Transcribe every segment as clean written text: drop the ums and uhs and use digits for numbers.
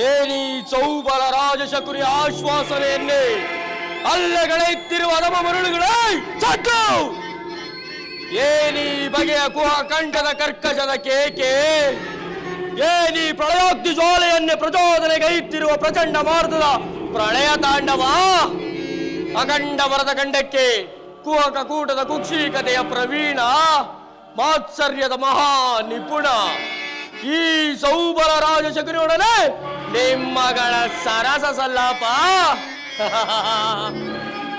ಏನಿ ಚೌಬಲ ರಾಜಶಕುರಿ ಆಶ್ವಾಸನೆಯನ್ನೇ ಅಲ್ಲೆಗಳೆತ್ತಿರುವ ಅಧಮ ಮರುಳುಗಳೇ ಸತ್ತು! ಏನಿ ಬಗೆಯ ಕುಹಕಂಠದ ಕರ್ಕಶದ ಕೇಕೆ, ಏನಿ ಪ್ರಳಯೋಕ್ತಿ ಜ್ವಾಲೆಯನ್ನೇ ಪ್ರಚೋದನೆಗೈತ್ತಿರುವ ಪ್ರಚಂಡ ಮಾರ್ಗದ ಪ್ರಳಯ ತಾಂಡವ, ಅಖಂಡ ವರದ ಖಂಡಕ್ಕೆ ಕುಹಕ ಕೂಟದ ಕುಕ್ಷಿಕತೆಯ ಪ್ರವೀಣ, ಮಾತ್ಸರ್ಯದ ಮಹಾ ನಿಪುಣ ಈ ಸೌಬಲ ರಾಜಶಕುನಿಯೊಡನೆ ನಿಮ್ಮಗಳ ಸರಸ ಸಲ್ಲಾಪ.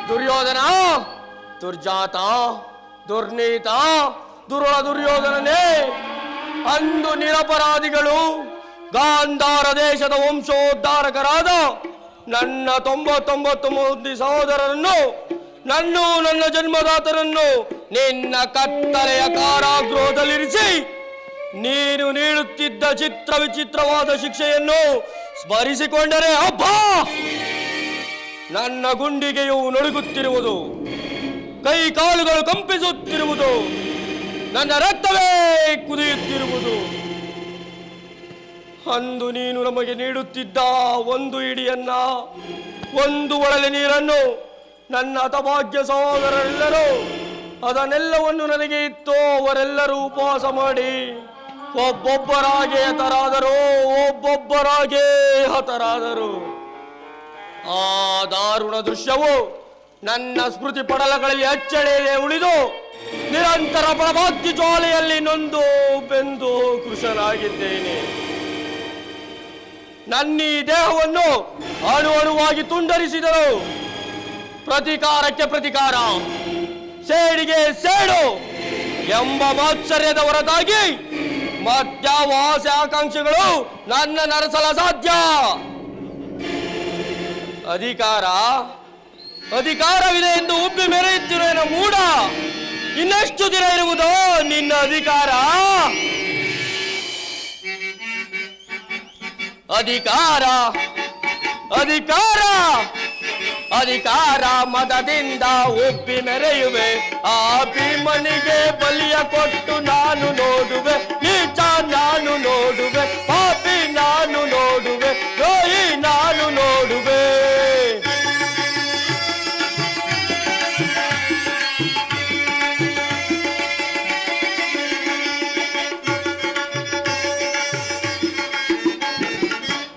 ದುರ್ಯೋಧನ, ದುರ್ಜಾತ, ದುರ್ನೀತ, ದುರುಳ ದುರ್ಯೋಧನನೇ, ಅಂದು ನಿರಪರಾಧಿಗಳು ಗಾಂಧಾರ ದೇಶದ ವಂಶೋದ್ಧಾರಕರಾದ ನನ್ನ 99 ಮಂದಿ ಸಹೋದರರನ್ನು, ನನ್ನ ಜನ್ಮದಾತರನ್ನು ನಿನ್ನ ಕತ್ತಲೆಯ ಕಾರಾಗೃಹದಲ್ಲಿರಿಸಿ ನೀನು ನೀಡುತ್ತಿದ್ದ ಚಿತ್ರ ವಿಚಿತ್ರವಾದ ಶಿಕ್ಷೆಯನ್ನು ಸ್ಮರಿಸಿಕೊಂಡರೆ ಹಬ್ಬ ನನ್ನ ಗುಂಡಿಗೆಯು ನಡುಗುತ್ತಿರುವುದು, ಕೈ ಕಾಲುಗಳು ಕಂಪಿಸುತ್ತಿರುವುದು, ನನ್ನ ರಕ್ತವೇ ಕುದಿಯುತ್ತಿರುವುದು. ಅಂದು ನೀನು ನಮಗೆ ನೀಡುತ್ತಿದ್ದ ಒಂದು ಇಡಿಯನ್ನ, ಒಂದು ಒಳಲೆ ನೀರನ್ನು ನನ್ನ ಹತಭಾಗ್ಯ ಸಹೋದರರೆಲ್ಲರೂ ಅದನ್ನೆಲ್ಲವನ್ನು ನನಗೆ ಇತ್ತು ಅವರೆಲ್ಲರೂ ಉಪವಾಸ ಮಾಡಿ ಒಬ್ಬೊಬ್ಬರಾಗೆ ಹತರಾದರು. ಆ ದಾರುಣ ದೃಶ್ಯವು ನನ್ನ ಸ್ಮೃತಿ ಪಡಲಗಳಲ್ಲಿ ಅಚ್ಚಳಿಯದೆ ಉಳಿದು ನಿರಂತರ ಪ್ರಭಾಕ್ತಿ ಜ್ವಾಲೆಯಲ್ಲಿ ನೊಂದು ಬೆಂದು ಕೃಶನಾಗಿದ್ದೇನೆ. ನನ್ನೀ ದೇಹವನ್ನು ಅಣುವಾಗಿ ತುಂಡರಿಸಿದರು. ಪ್ರತಿಕಾರಕ್ಕೆ ಪ್ರತಿಕಾರ, ಸೇಡಿಗೆ ಸೇಡು ಎಂಬ ಮಾತ್ಸರ್ಯದ ಹೊರತಾಗಿ ಮತ್ಯಾವ ಆಸೆ ಆಕಾಂಕ್ಷೆಗಳು ನನ್ನ ನರಸಲ ಸಾಧ್ಯ. ಅಧಿಕಾರವಿದೆ ಎಂದು ಉಬ್ಬಿ ಮೆರೆಯುತ್ತಿರುವ ಮೂಢ, ಇನ್ನೆಷ್ಟು ದಿನ ಇರುವುದೋ ನಿನ್ನ ಅಧಿಕಾರ? ಅಧಿಕಾರ ಮದದಿಂದ ಉಬ್ಬಿ ಮೆರೆಯುವೆ. ಆ ಭೀಮನಿಗೆ ಬಲಿಯ ಕೊಟ್ಟು ನಾನು ನೋಡುವೆ, ನೀಚ ನಾನು ನೋಡುವೆ, ಪಾಪಿ ನಾನು ನೋಡುವೆ, ದ್ರೋಹಿ ನಾನು ನೋಡುವೆ.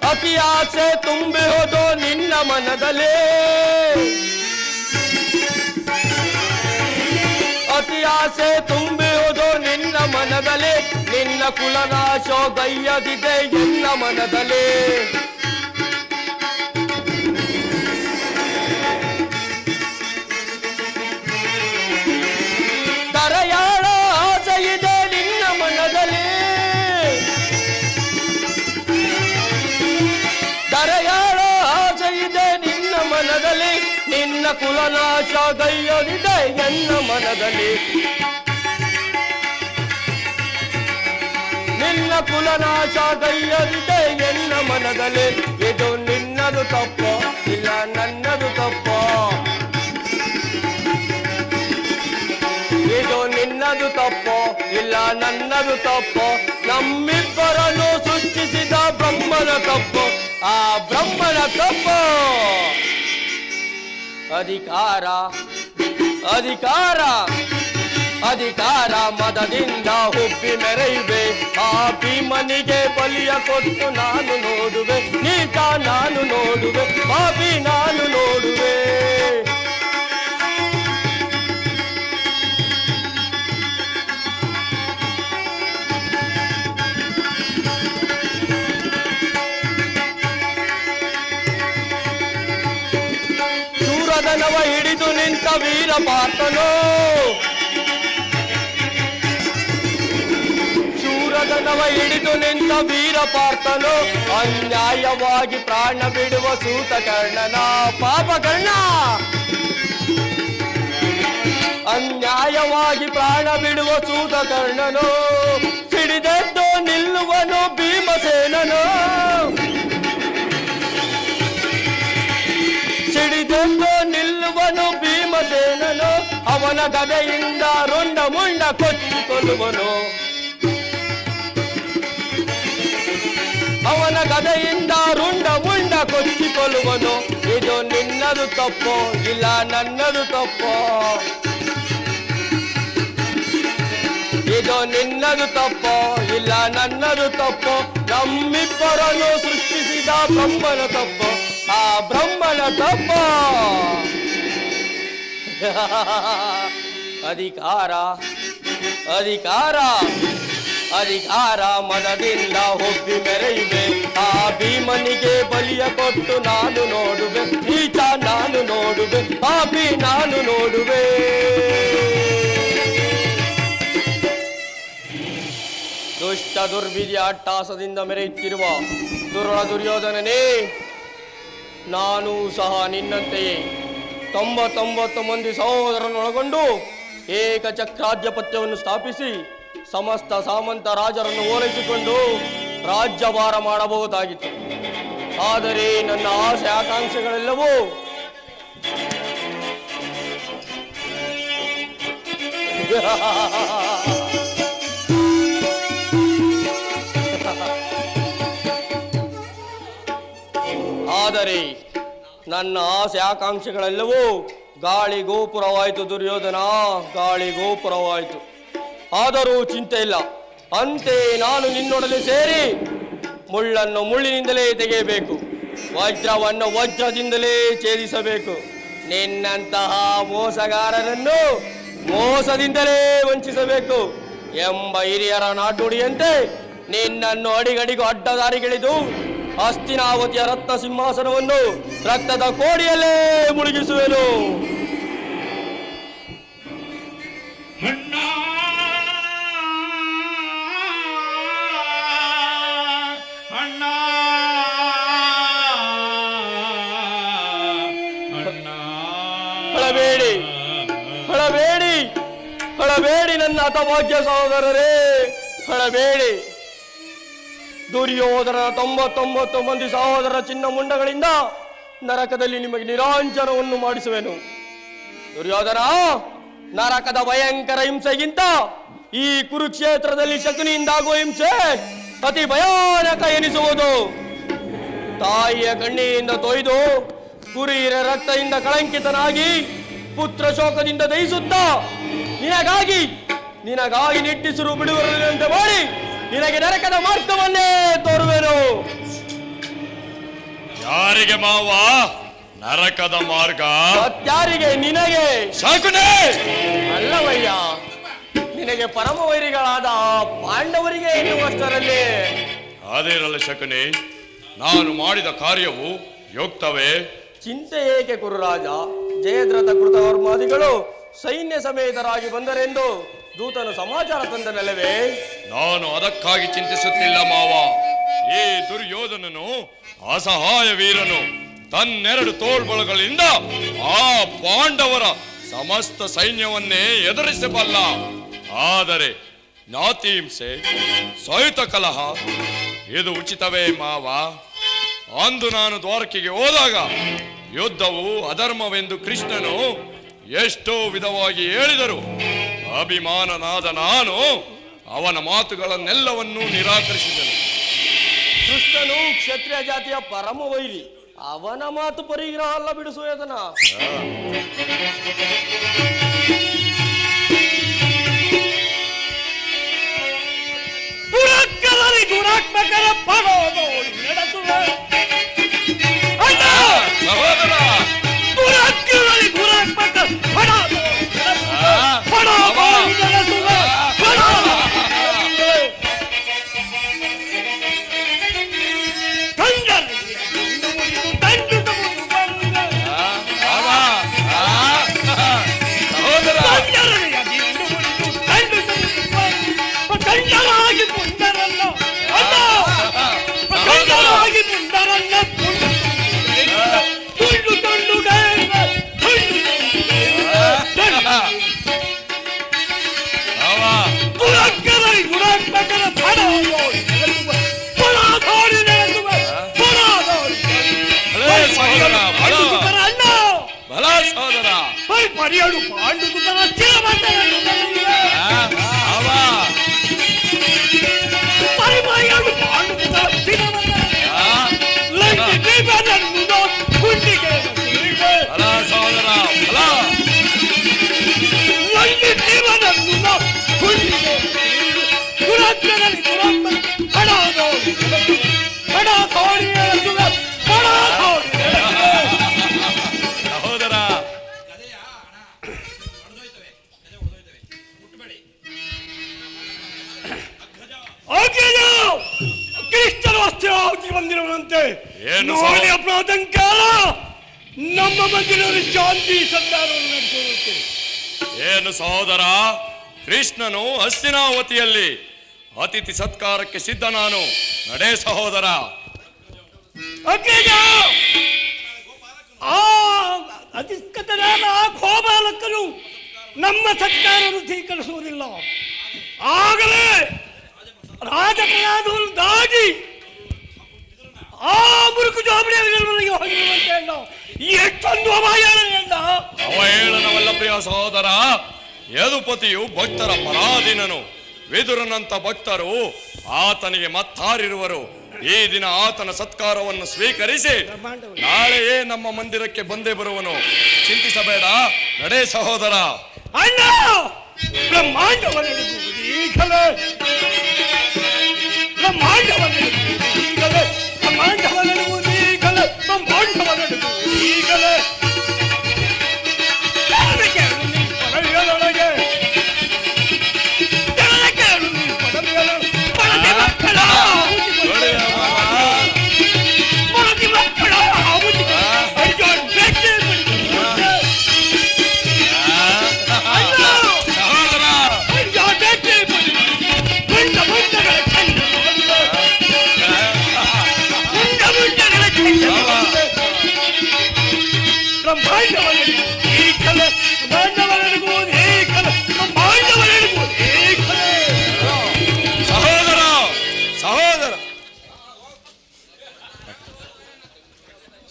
ಅತಿಯಾಸೆ ತುಂಬಿ ಹೋದೋ ನಿನ್ನ ಮನದಲ್ಲಿ, ಅತಿಯಾಸೆ ತುಂಬಿ ಹೋದೋ ನಿನ್ನ ಮನದಲ್ಲಿ, ನಿನ್ನ ಕುಲನಾಶೋ ಗೈಯದಿದೆ ಎನ್ನ ಮನದಲ್ಲಿ. ದರೆಯಾಳ ಆಸೆ ಇದೆ ನಿನ್ನ ಮನದಲ್ಲಿ, ದರೆಯಾಳ ಆಸೆ ಇದೆ ನಿನ್ನ ಮನದಲ್ಲಿ, ನಿನ್ನ ಕುಲನಾಶ ಗೈಯದಿದೆ ಎನ್ನ ಮನದಲ್ಲಿ. ನಿನ್ನ ಕುಲನಾಶ ಗೈಯದಿದೆ ಎನ್ನ ಮನದಲ್ಲಿ. ಇದು ನಿನ್ನದು ತಪ್ಪೋ ಇಲ್ಲ ನನ್ನದು ತಪ್ಪೋ? ಇದು ನಿನ್ನದು ತಪ್ಪೋ ಇಲ್ಲ ನನ್ನದು ತಪ್ಪೋ? ನಮ್ಮಿಬ್ಬರನ್ನು ಸೃಷ್ಟಿಸಿದ ಬ್ರಹ್ಮನ ತಪ್ಪು, ಆ ಬ್ರಹ್ಮನ ತಪ್ಪು. ಅಧಿಕಾರ ಮದದಿಂದ ಹುಬ್ಬಿ ಮೆರೆಯುವೆ. ಆ ಭೀಮನಿಗೆ ಬಲಿಯ ಕೊಟ್ಟು ನಾನು ನೋಡುವೆ, ನೀಚ ನಾನು ನೋಡುವೆ, ಪಾಪಿ ನಾನು ನೋಡುವೆ. ಶೂರದನವ ಹಿಡಿದು ನಿಂತ ವೀರ ಪಾರ್ಥನೋ, ಶೂರದನವ ಹಿಡಿದು ನಿಂತ ವೀರ ಪಾರ್ಥನೋ, ಅನ್ಯಾಯವಾಗಿ ಪ್ರಾಣ ಬಿಡುವ ಸೂತಕರ್ಣನ ಪಾಪಕರ್ಣ. ಅನ್ಯಾಯವಾಗಿ ಪ್ರಾಣ ಬಿಡುವ ಸೂತಕರ್ಣನು, ಸಿಡಿದೆದ್ದು ನಿಲ್ಲುವನು ಭೀಮಸೇನನು, ಸಿಡಿದೆದ್ದು ನಿಲ್ಲುವನು ಭೀಮಸೇನನು. ಅವನ ಗದೆಯಿಂದ ರುಂಡ ಮುಂಡ ಕೊಚ್ಚಿಕೊಳ್ಳುವನು. ಗದೆಯಿಂದ ರುಂಡ ಮುಂಡ ಕೊಚ್ಚಿಕೊಳ್ಳುವನು. ಇದು ನಿನ್ನದು ತಪ್ಪು, ಇಲ್ಲ ನನ್ನದು ತಪ್ಪು. ಇದು ನಿನ್ನದು ತಪ್ಪು, ಇಲ್ಲ ನನ್ನದು ತಪ್ಪು. ನಮ್ಮಿಬ್ಬರನ್ನು ಸೃಷ್ಟಿಸಿದ ಬ್ರಹ್ಮನ ತಪ್ಪು, ಆ ಬ್ರಹ್ಮನ ತಪ್ಪು. ಅಧಿಕಾರ ಅಧಿಕಾರ ಅಧಿಕಾರ ಮನದಿಂದ ಹೊಬ್ಬಿ ಮೆರೆಯುವೆ. ಆ ಭೀಮನಿಗೆ ಬಲಿಯ ಕೊಟ್ಟು ನಾನು ನೋಡುವೆ. ನೀಚ ನಾನು ನೋಡುವೆ, ಪಾಪಿ ನಾನು ನೋಡುವೆ. ದುಷ್ಟ ದುರ್ವಿಧಿಯ ಅಟ್ಟಾಸದಿಂದ ಮೆರೆಯುತ್ತಿರುವ ದುರ್ಯೋಧನನೇ, ನಾನು ಸಹ ನಿನ್ನಂತೆಯೇ 99 ಮಂದಿ ಸಹೋದರರನ್ನೊಳಗೊಂಡು ಏಕಚಕ್ರಾಧಿಪತ್ಯವನ್ನು ಸ್ಥಾಪಿಸಿ ಸಮಸ್ತ ಸಾಮಂತ ರಾಜರನ್ನು ಓಲೈಸಿಕೊಂಡು ರಾಜ್ಯಭಾರ ಮಾಡಬಹುದಾಗಿತ್ತು. ಆದರೆ ನನ್ನ ಆಸೆ ಆಕಾಂಕ್ಷೆಗಳೆಲ್ಲವೂ ಆದರೆ ನನ್ನ ಆಸೆ ಆಕಾಂಕ್ಷೆಗಳೆಲ್ಲವೂ ಗಾಳಿ ಗೋಪುರವಾಯಿತು ದುರ್ಯೋಧನ, ಗಾಳಿ ಗೋಪುರವಾಯಿತು. ಆದರೂ ಚಿಂತೆ ಇಲ್ಲ, ಅಂತೆ ನಾನು ನಿನ್ನೊಡನೆ ಸೇರಿ ಮುಳ್ಳನ್ನು ಮುಳ್ಳಿನಿಂದಲೇ ತೆಗೆಯಬೇಕು, ವಜ್ರವನ್ನು ವಜ್ರದಿಂದಲೇ ಛೇದಿಸಬೇಕು. ನಿನ್ನಂತಹ ಮೋಸಗಾರರನ್ನು ಮೋಸದಿಂದಲೇ ವಂಚಿಸಬೇಕು ಎಂಬ ಹಿರಿಯರ ನಾಟುಡಿಯಂತೆ ನಿನ್ನನ್ನು ಅಡಿಗಡಿಗೂ ಅಡ್ಡದಾರಿಗಿಳಿದು ಹಸ್ತಿನಾವತಿಯ ರತ್ನ ಸಿಂಹಾಸನವನ್ನು ರಕ್ತದ ಕೋಡಿಯಲ್ಲೇ ಮುಳುಗಿಸುವೆನು. ಹಳಬೇಡಿ ಹಳಬೇಡಿ ಹಳಬೇಡಿ ನನ್ನ ಹತಭಾಗ್ಯ ಸಹೋದರರೇ, ಹಳಬೇಡಿ. ದುರ್ಯೋಧನ 99 ಮಂದಿ ಸಹೋದರ ಚಿನ್ನ ಮುಂಡಗಳಿಂದ ನರಕದಲ್ಲಿ ನಿಮಗೆ ನಿರಾಂಜನವನ್ನು ಮಾಡಿಸುವೆನು. ದುರ್ಯೋಧನ, ನರಕದ ಭಯಂಕರ ಹಿಂಸೆಗಿಂತ ಈ ಕುರುಕ್ಷೇತ್ರದಲ್ಲಿ ಶಕುನಿಯಿಂದಾಗುವ ಹಿಂಸೆ ಅತಿ ಭಯಾನಕ ಎನಿಸುವುದು. ತಾಯಿಯ ಕಣ್ಣಿಯಿಂದ ತೊಯ್ದು ಕುರಿಯರ ರಕ್ತದಿಂದ ಕಳಂಕಿತನಾಗಿ ಪುತ್ರ ಶೋಕದಿಂದ ದಹಿಸುತ್ತಾ ನಿನಗಾಗಿ ನಿಟ್ಟಿಸಿರು ಬಿಡುವರಂತೆ ಮಾಡಿ ನಿನಗೆ ನರಕದ ಮಾರ್ಗವನ್ನೇ ತೋರುವೆನು. ಯಾರಿಗೆ ಮಾವ ನರಕದ ಮಾರ್ಗ? ಯಾರಿಗೆ? ನಿನಗೆ. ಶಕುನಿ ಅಲ್ಲವಯ್ಯ, ನಿನಗೆ ಪರಮ ವೈರಿಗಳಾದ ಪಾಂಡವರಿಗೆ ಎನ್ನುವಷ್ಟರಲ್ಲಿ. ಅದಿರಲ್ಲ ಶಕುನಿ, ನಾನು ಮಾಡಿದ ಕಾರ್ಯವು ಯುಕ್ತವೇ? ಚಿಂತೆ ಏಕೆ ಕುರುರಾಜ? ಜಯದ್ರಥ ಕೃತವರ್ಮಾದಿಗಳು ಸೈನ್ಯ ಸಮೇತರಾಗಿ ಬಂದರೆಂದು ದೂತನು ಸಮಾಚಾರ ತಂದನಲ್ಲವೇ? ನಾನು ಅದಕ್ಕಾಗಿ ಚಿಂತಿಸುತ್ತಿಲ್ಲ ಮಾವ. ಈ ದುರ್ಯೋಧನನು ಅಸಹಾಯ ವೀರನು. ತನ್ನೆರಡು ತೋಳ್ಬಳಗಳಿಂದ ಆ ಪಾಂಡವರ ಸಮಸ್ತ ಸೈನ್ಯವನ್ನೇ ಎದುರಿಸಬಲ್ಲ. ಆದರೆ ಜ್ಞಾತಿ ಹಿಂಸೆ, ಸಹಿತ ಕಲಹ ಇದು ಉಚಿತವೇ ಮಾವ? ಅಂದು ನಾನು ದ್ವಾರಕೆಗೆ ಹೋದಾಗ ಯುದ್ಧವು ಅಧರ್ಮವೆಂದು ಕೃಷ್ಣನು ಎಷ್ಟೋ ವಿಧವಾಗಿ ಹೇಳಿದರು. ಅಭಿಮಾನನಾದ ನಾನು ಅವನ ಮಾತುಗಳನ್ನೆಲ್ಲವನ್ನೂ ನಿರಾಕರಿಸಿದನು. ಕೃಷ್ಣನು ಕ್ಷತ್ರಿಯ ಜಾತಿಯ ಪರಮ ವೈರಿ, ಅವನ ಮಾತು ಪರಿಗ್ರಹ ಅಲ್ಲ ಬಿಡಿಸುವುದನ. ದುರಾತ್ಮಕರ ಪಡೋದು ನಡೆಸುವೆ ದುರಾತ್ಮಕ ಪಡೋದು ಪರಿಯಳು ಪಾಂಡು ಪರಿಮರಿಯಳು ಪಾಂಡು ದುರಾತ್ಮನಲ್ಲಿ ದುರಾತ್ಮ ಹಣ ನೋಡಿ ಹಣ ತೋಡಿ ನಡೆಸುವ ಹಣ ತೋಡಿ ಸಹೋದರ ಕ್ರಿಸ್ತರು ಅಸ್ಥಿರಾವತಿ ಬಂದಿರುವಂತೆ ಏನು ನೋಡಿ ಅಪರಾಧಂಕಾಲ ನಮ್ಮ ಮಧ್ಯದಲ್ಲಿ ಶಾಂತಿ ಸಂಧಾನವನ್ನು ನಡೆಸುವಂತೆ. ಏನು ಸಹೋದರ, ಕೃಷ್ಣನು ಹಸ್ತಿನಾವತಿಯಲ್ಲಿ ಅತಿಥಿ ಸತ್ಕಾರಕ್ಕೆ ಸಿದ್ಧ. ನಾನು ನಡೆ ಸಹೋದರ. ಆ ಅಧಿಕೃತನಾದ ಆ ಗೋಪಾಲಕನು ನಮ್ಮ ಸತ್ಕಾರವನ್ನು ಸ್ವೀಕರಿಸುವುದಿಲ್ಲ. ಆಗಲೇ ರಾಜಕೀಯದವರು ದಾಟಿ ಆ ಮುರುಕು ಜೋಬಡಿಯ ಹೋಗಿರುವಂತೆ ಎಷ್ಟೊಂದು ಅವಹೇಳನವಲ್ಲ ಪ್ರಿಯ ಸಹೋದರ. ಯದುಪತಿಯು ಭಕ್ತರ ಪರಾಧೀನನು. ವಿದುರನಂತ ಭಕ್ತರು ಆತನಿಗೆ ಮತ್ತಾರಿರುವರು. ಈ ದಿನ ಆತನ ಸತ್ಕಾರವನ್ನು ಸ್ವೀಕರಿಸಿ ನಾಳೆಯೇ ನಮ್ಮ ಮಂದಿರಕ್ಕೆ ಬಂದೇ ಬರುವನು. ಚಿಂತಿಸಬೇಡ, ನಡೆ ಸಹೋದರ. ಅಣ್ಣ ಬ್ರಹ್ಮಾಂಡವನ್ನು ಈಗಲೇ ಬ್ರಹ್ಮಾಂಡವನ್ನು ಈಗಲೇ ಬ್ರಹ್ಮಾಂಡವನ್ನು ಈಗಲೇ ಬ್ರಹ್ಮಾಂಡವನ್ನು ಈಗಲೇ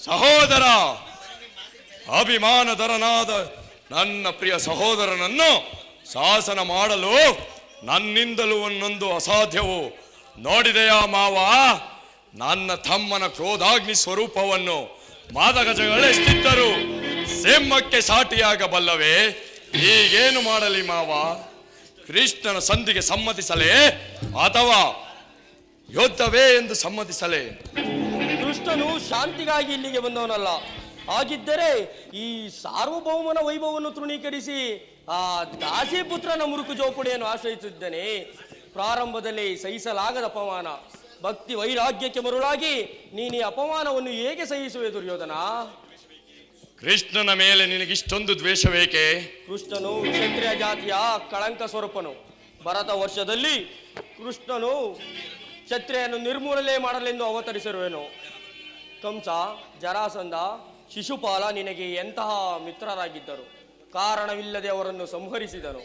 ಸಹೋದರ, ಅಭಿಮಾನಧರನಾದ ನನ್ನ ಪ್ರಿಯ ಸಹೋದರನನ್ನು ಶಾಸನ ಮಾಡಲು ನನ್ನಿಂದಲೂ ಒಂದೊಂದು ಅಸಾಧ್ಯವು. ನೋಡಿದೆಯಾ ಮಾವ ನನ್ನ ತಮ್ಮನ ಕ್ರೋಧಾಗ್ನಿ ಸ್ವರೂಪವನ್ನು? ಮಾದಗಜಗಳೆಷ್ಟಿದ್ದರು ಸಿಂಹಕ್ಕೆ ಸಾಟಿಯಾಗಬಲ್ಲವೇ? ಈಗೇನು ಮಾಡಲಿ ಮಾವ? ಕೃಷ್ಣನ ಸಂಧಿಗೆ ಸಮ್ಮತಿಸಲೇ ಅಥವಾ ಯುದ್ಧವೇ ಎಂದು ಸಮ್ಮತಿಸಲೇ? ಕೃಷ್ಣನು ಶಾಂತಿಗಾಗಿ ಇಲ್ಲಿಗೆ ಬಂದವನಲ್ಲ. ಹಾಗಿದ್ದರೆ ಈ ಸಾರ್ವಭೌಮನ ವೈಭವವನ್ನು ತೃಣೀಕರಿಸಿ ಆ ದಾಸಿಪುತ್ರನ ಮುರುಕು ಜೋಪುಡಿಯನ್ನು ಆಶ್ರಯಿಸಿದ್ದೇನೆ. ಪ್ರಾರಂಭದಲ್ಲಿ ಸಹಿಸಲಾಗದ ಅಪಮಾನ, ಭಕ್ತಿ ವೈರಾಗ್ಯಕ್ಕೆ ಮರುಳಾಗಿ ನೀನು ಈ ಅಪಮಾನವನ್ನು ಹೇಗೆ ಸಹಿಸುವೆ ದುರ್ಯೋಧನ? ಕೃಷ್ಣನ ಮೇಲೆ ನಿನಗಿಷ್ಟೊಂದು ದ್ವೇಷವೇಕೆ? ಕೃಷ್ಣನು ಕ್ಷತ್ರಿಯ ಜಾತಿಯ ಕಳಂಕ ಸ್ವರೂಪನು. ಭರತ ವರ್ಷದಲ್ಲಿ ಕೃಷ್ಣನು ಕ್ಷತ್ರಿಯನ್ನು ನಿರ್ಮೂಲನೆ ಮಾಡಲೆಂದು ಅವತರಿಸಿರುವೆನು. ಕಂಸ, ಜರಾಸಂಧ, ಶಿಶುಪಾಲ ನಿನಗೆ ಎಂತಹ ಮಿತ್ರರಾಗಿದ್ದರು. ಕಾರಣವಿಲ್ಲದೆ ಅವರನ್ನು ಸಂಹರಿಸಿದನು.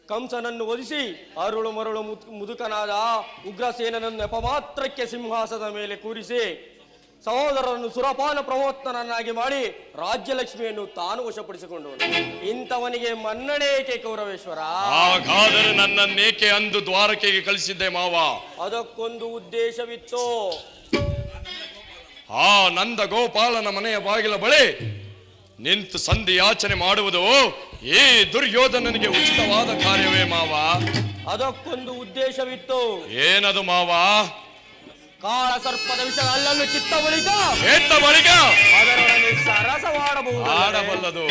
ಕಂಸನನ್ನು ವಧಿಸಿ ಅರುಳು ಮರುಳು ಮುದುಕನಾದ ಉಗ್ರಸೇನನನ್ನು ನೆಪಮಾತ್ರಕ್ಕೆ ಸಿಂಹಾಸನದ ಮೇಲೆ ಕೂರಿಸಿ ಸಹೋದರರನ್ನು ಸುರಪಾನ ಪ್ರಮೋತ್ತನನ್ನಾಗಿ ಮಾಡಿ ರಾಜ್ಯಲಕ್ಷ್ಮಿಯನ್ನು ತಾನು ವಶಪಡಿಸಿಕೊಂಡವನು. ಇಂಥವನಿಗೆ ಮನ್ನಣೆ ಏಕೆ ಕೌರವೇಶ್ವರ? ಹಾಗಾದರೆ ನನ್ನನ್ನೇಕೆ ಅಂದು ದ್ವಾರಕೆಗೆ ಕಳಿಸಿದ್ದೆ ಮಾವ? ಅದಕ್ಕೊಂದು ಉದ್ದೇಶವಿತ್ತು. ಆ ನಂದ ಗೋಪಾಲನ ಮನೆಯ ಬಾಗಿಲ ಬಳಿ ನಿಂತು ಸಂಧಿ ಯಾಚನೆ ಮಾಡುವುದು ಈ ದುರ್ಯೋಧನನಿಗೆ ಉಚಿತವಾದ ಕಾರ್ಯವೇ ಮಾವ? ಅದಕ್ಕೊಂದು ಉದ್ದೇಶವಿತ್ತು. ಏನದು ಮಾವ? ಕಾಳ ಸರ್ಪದ ವಿಷಯ ಅಲ್ಲನ್ನು ಚಿತ್ತ ಬಳಿಕ ಅದರೊಡನೆ ಸರಸವಾಡಬಹುದು. ಆಡಬಲ್ಲದು.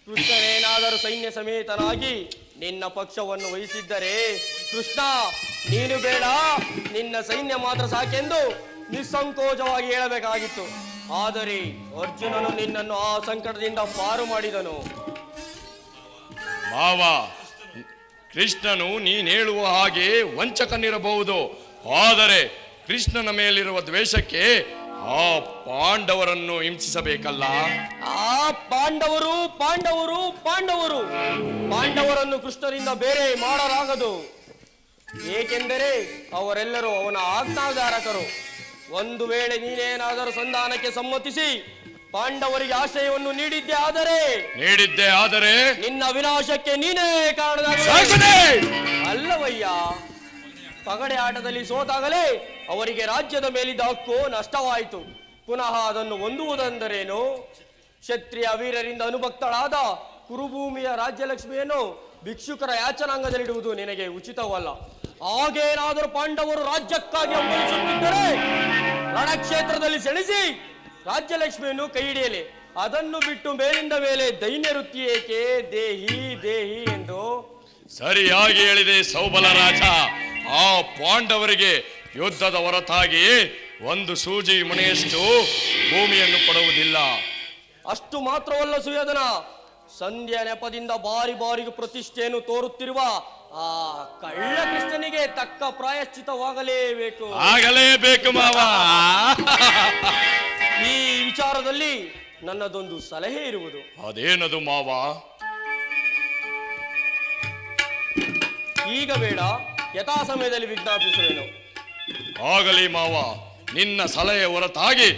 ಕೃಷ್ಣನೇನಾದರೂ ಸೈನ್ಯ ಸಮೇತನಾಗಿ ನಿನ್ನ ಪಕ್ಷವನ್ನು ವಹಿಸಿದ್ದರೆ ಕೃಷ್ಣ ನೀನು ಬೇಡ, ನಿನ್ನ ಸೈನ್ಯ ಮಾತ್ರ ಸಾಕೆಂದು ನಿಸ್ಸಂಕೋಚವಾಗಿ ಹೇಳಬೇಕಾಗಿತ್ತು. ಆದರೆ ಅರ್ಜುನನು ನಿನ್ನನ್ನು ಆ ಸಂಕಟದಿಂದ ಪಾರು ಮಾಡಿದನು. ಮಾವ, ಕೃಷ್ಣನು ನೀನ್ ಹೇಳುವ ಹಾಗೆ ವಂಚಕನಿರಬಹುದು. ಆದರೆ ಕೃಷ್ಣನ ಮೇಲಿರುವ ದ್ವೇಷಕ್ಕೆ ಆ ಪಾಂಡವರನ್ನು ಹಿಂಸಿಸಬೇಕಲ್ಲ. ಆ ಪಾಂಡವರು ಪಾಂಡವರು ಪಾಂಡವರು ಪಾಂಡವರನ್ನು ಕೃಷ್ಣನಿಂದ ಬೇರೆ ಮಾಡಲಾಗದು. ಏಕೆಂದರೆ ಅವರೆಲ್ಲರೂ ಅವನ ಆಜ್ಞಾಧಾರಕರು. ಒಂದು ವೇಳೆ ನೀನೇನಾದರೂ ಸಂಧಾನಕ್ಕೆ ಸಮ್ಮತಿಸಿ ಪಾಂಡವರಿಗೆ ಆಶ್ರಯವನ್ನು ನೀಡಿದ್ದೆ ಆದರೆ ನಿನ್ನ ವಿನಾಶಕ್ಕೆ ನೀನೇ ಕಾರಣನಾಗ. ಅಲ್ಲವಯ್ಯ, ಪಗಡೆ ಆಟದಲ್ಲಿ ಸೋತಾಗಲೇ ಅವರಿಗೆ ರಾಜ್ಯದ ಮೇಲಿದ್ದ ಹಕ್ಕು ನಷ್ಟವಾಯಿತು. ಪುನಃ ಅದನ್ನು ಹೊಂದುವುದೆಂದರೇನು? ಕ್ಷತ್ರಿಯ ವೀರರಿಂದ ಅನುಭಕ್ತಳಾದ ಕುರುಭೂಮಿಯ ರಾಜ್ಯಲಕ್ಷ್ಮಿಯನ್ನು ಭಿಕ್ಷುಕರ ಯಾಚನಾಂಗದಲ್ಲಿಡುವುದು ನಿನಗೆ ಉಚಿತವಲ್ಲ. ಹಾಗೇನಾದರೂ ಪಾಂಡವರು ರಾಜ್ಯಕ್ಕಾಗಿ ಹಂಬಲಿಸುತ್ತಿದ್ದರೆ ರಣಕ್ಷೇತ್ರದಲ್ಲಿ ಸೆಳೆಸಿ ರಾಜ್ಯಲಕ್ಷ್ಮಿಯನ್ನು ಕೈ ಹಿಡಿಯಲಿ. ಅದನ್ನು ಬಿಟ್ಟು ಮೇಲಿಂದ ಮೇಲೆ ದೈನ್ಯ ವೃತ್ತಿ ಏಕೆ? ದೇಹಿ ದೇಹಿ ಎಂದು. ಸರಿಯಾಗಿ ಹೇಳಿದೆ ಸೌಬಲ ರಾಜ. ಆ ಪಾಂಡವರಿಗೆ ಯುದ್ಧದ ಹೊರತಾಗಿ ಒಂದು ಸೂಜಿ ಮನೆಯಷ್ಟು ಭೂಮಿಯನ್ನು ಕೊಡುವುದಿಲ್ಲ. ಅಷ್ಟು ಮಾತ್ರವಲ್ಲ ಸುಯೋಧನ, ಸಂಧ್ಯಾ ನೆಪದಿಂದ ಬಾರಿ ಬಾರಿಗೆ ಪ್ರತಿಷ್ಠೆಯನ್ನು ತೋರುತ್ತಿರುವ ಆ ಕಳ್ಳ ಕೃಷ್ಣನಿಗೆ ತಕ್ಕ ಪ್ರಾಯಶ್ಚಿತವಾಗಲೇಬೇಕು. ಆಗಲೇಬೇಕು ಮಾವ. ಈ ವಿಚಾರದಲ್ಲಿ ನನ್ನದೊಂದು ಸಲಹೆ ಇರುವುದು. ಅದೇನದು ಮಾವ? ಈಗ ಬೇಡ, ಯಥಾ ಸಮಯದಲ್ಲಿ ವಿಜ್ಞಾಪಿಸುವೆನು. ಆಗಲಿ ಮಾವ, ನಿನ್ನ ಸಲಹೆ ಹೊರತಾಗಿ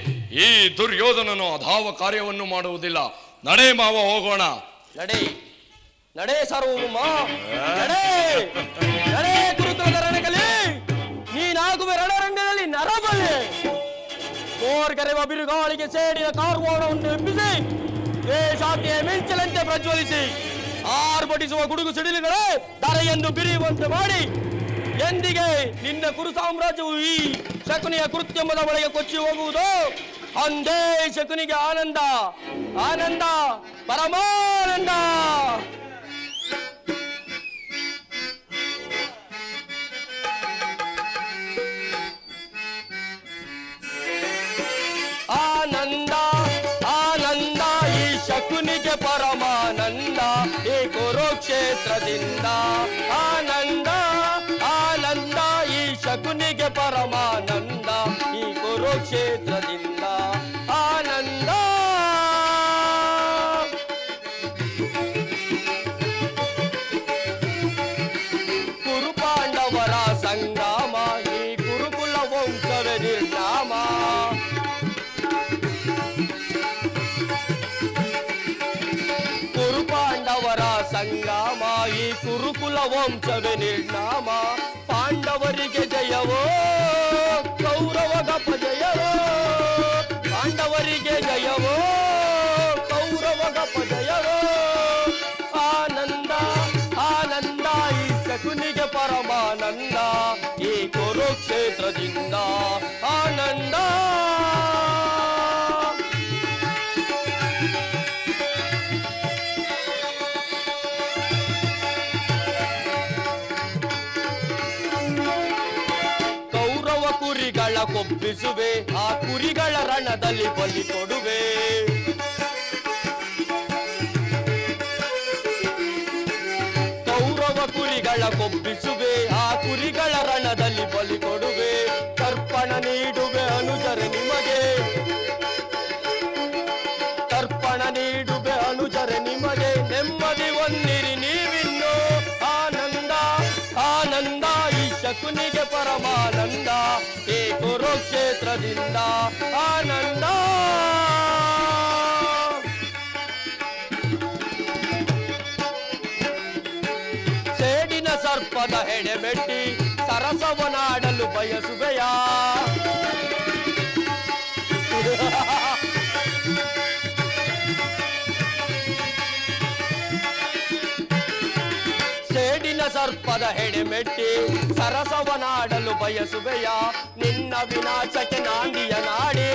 ಈ ದುರ್ಯೋಧನನು ಅಧಾವ ಕಾರ್ಯವನ್ನು ಮಾಡುವುದಿಲ್ಲ. ನಡೆ ಮಾವ, ಹೋಗೋಣ. ನಡೆ ನಡೆ ಸಾರ್ವಭೌಮ, ನಡೆ ನಡೆ ಕುರುಕುಲದ ರಣಕಲಿ. ನೀನಾಗುವೆ ರಣರಂಗದಲ್ಲಿ ನರಬಲೆ. ಕೋರ್ಗರೆವ ಬಿರುಗಾಳಿಗೆ ಸೇಡಿನ ಕಾರ್ವಾಣವನ್ನು ಎಬ್ಬಿಸಿ ದೇಶಾತಿಯ ಮಿಂಚಲಂತೆ ಪ್ರಜ್ವಲಿಸಿ ಆರ್ಭಟಿಸುವ ಗುಡುಗು ಸಿಡಿಲುಗಳೇ ಧರೆಯನ್ನು ಬಿರಿಯುವಂತೆ ಮಾಡಿ ಎಂದಿಗೆ ನಿನ್ನ ಕುರು ಸಾಮ್ರಾಜ್ಯವು ಈ ಶಕುನಿಯ ಕೃತ್ಯಮದ ಒಳಗೆ ಕೊಚ್ಚಿ ಹೋಗುವುದು. ಅಂದೇ ಶಕುನಿಗೆ ಆನಂದ, ಆನಂದ, ಪರಮಾನಂದ. ಆನಂದ ಆನಂದ ಈ ಶಕುನಿಗೆ ಪರಮಾನಂದ ಈ ಕುರುಕ್ಷೇತ್ರದಿಂದ. ಆನಂದ ಆನಂದ ಈ ಶಕುನಿಗೆ ಪರಮಾನಂದ ಈ ಕುರುಕ್ಷೇತ್ರದಿಂದ. ಆನಂದ ಕುರು ಪಾಂಡವರ ಸಂಗ್ರಾಮ ಈ ಕುರುಕುಲ ವಂಶವೇ ನಿರ್ನಾಮ. ಪಾಂಡವರ ಸಂಗ್ರಾಮ ಈ ಕುರುಕುಲ ವಂಶವೇ ನಿರ್ನಾಮ. ಪಾಂಡವರಿಗೆ ಜಯವೋ ಕೌರವಗ ಜಯವೋ. ಪಾಂಡವರಿಗೆ ಜಯವೋ ಕೌರವಗ ಜಯವೋ. ಆನಂದ ಆನಂದ ಈ ಶಕುನಿಗೆ ಪರಮಾನಂದ ಈ ಕುರುಕ್ಷೇತ್ರದಿಂದ. ಆನಂದ ಕುರಿಗಳ ಕೊಬ್ಬಿಸುವೆ ಆ ಕುರಿಗಳ ರಣದಲ್ಲಿ ಬಲಿ ಕೊಡುವೆ. ಕೌರವ ಕುರಿಗಳ ಕೊಬ್ಬಿಸುವೆ ಆ ಕುರಿಗಳ ರಣದಲ್ಲಿ ಬಲಿ ಕೊಡುವೆ. ತರ್ಪಣ ನೀಡುವೆ ಅನುಜರೆ ನಿಮಗೆ, ತರ್ಪಣ ನೀಡುವೆ ಅನುಜರೆ ನಿಮಗೆ. ನೆಮ್ಮದಿ ಹೊಂದಿರಿ ನೀವಿನ್ನು. ಆನಂದ ಆನಂದ ಈ ಶಕುನಿಗೆ ಪರಮಾನಂದ ಈ ಕುರುಕ್ಷೇತ್ರದಿಂದ. ಆನಂದ ಸೇಡಿನ ಸರ್ಪದ ಹೆಡೆಮೆಟ್ಟಿ ಸರಸವನಾಡಲು ಬಯಸುವೆಯಾ? ಸೇಡಿನ ಸರ್ಪದ ಹೆಡೆಮೆಟ್ಟಿ ಸರಸವನಾಡಲು ಬಯಸುವೆಯಾ? ನಿನ್ನ ವಿನಾಶಕ್ಕೆ ನಾಂದಿಯ ನಾಡಿ,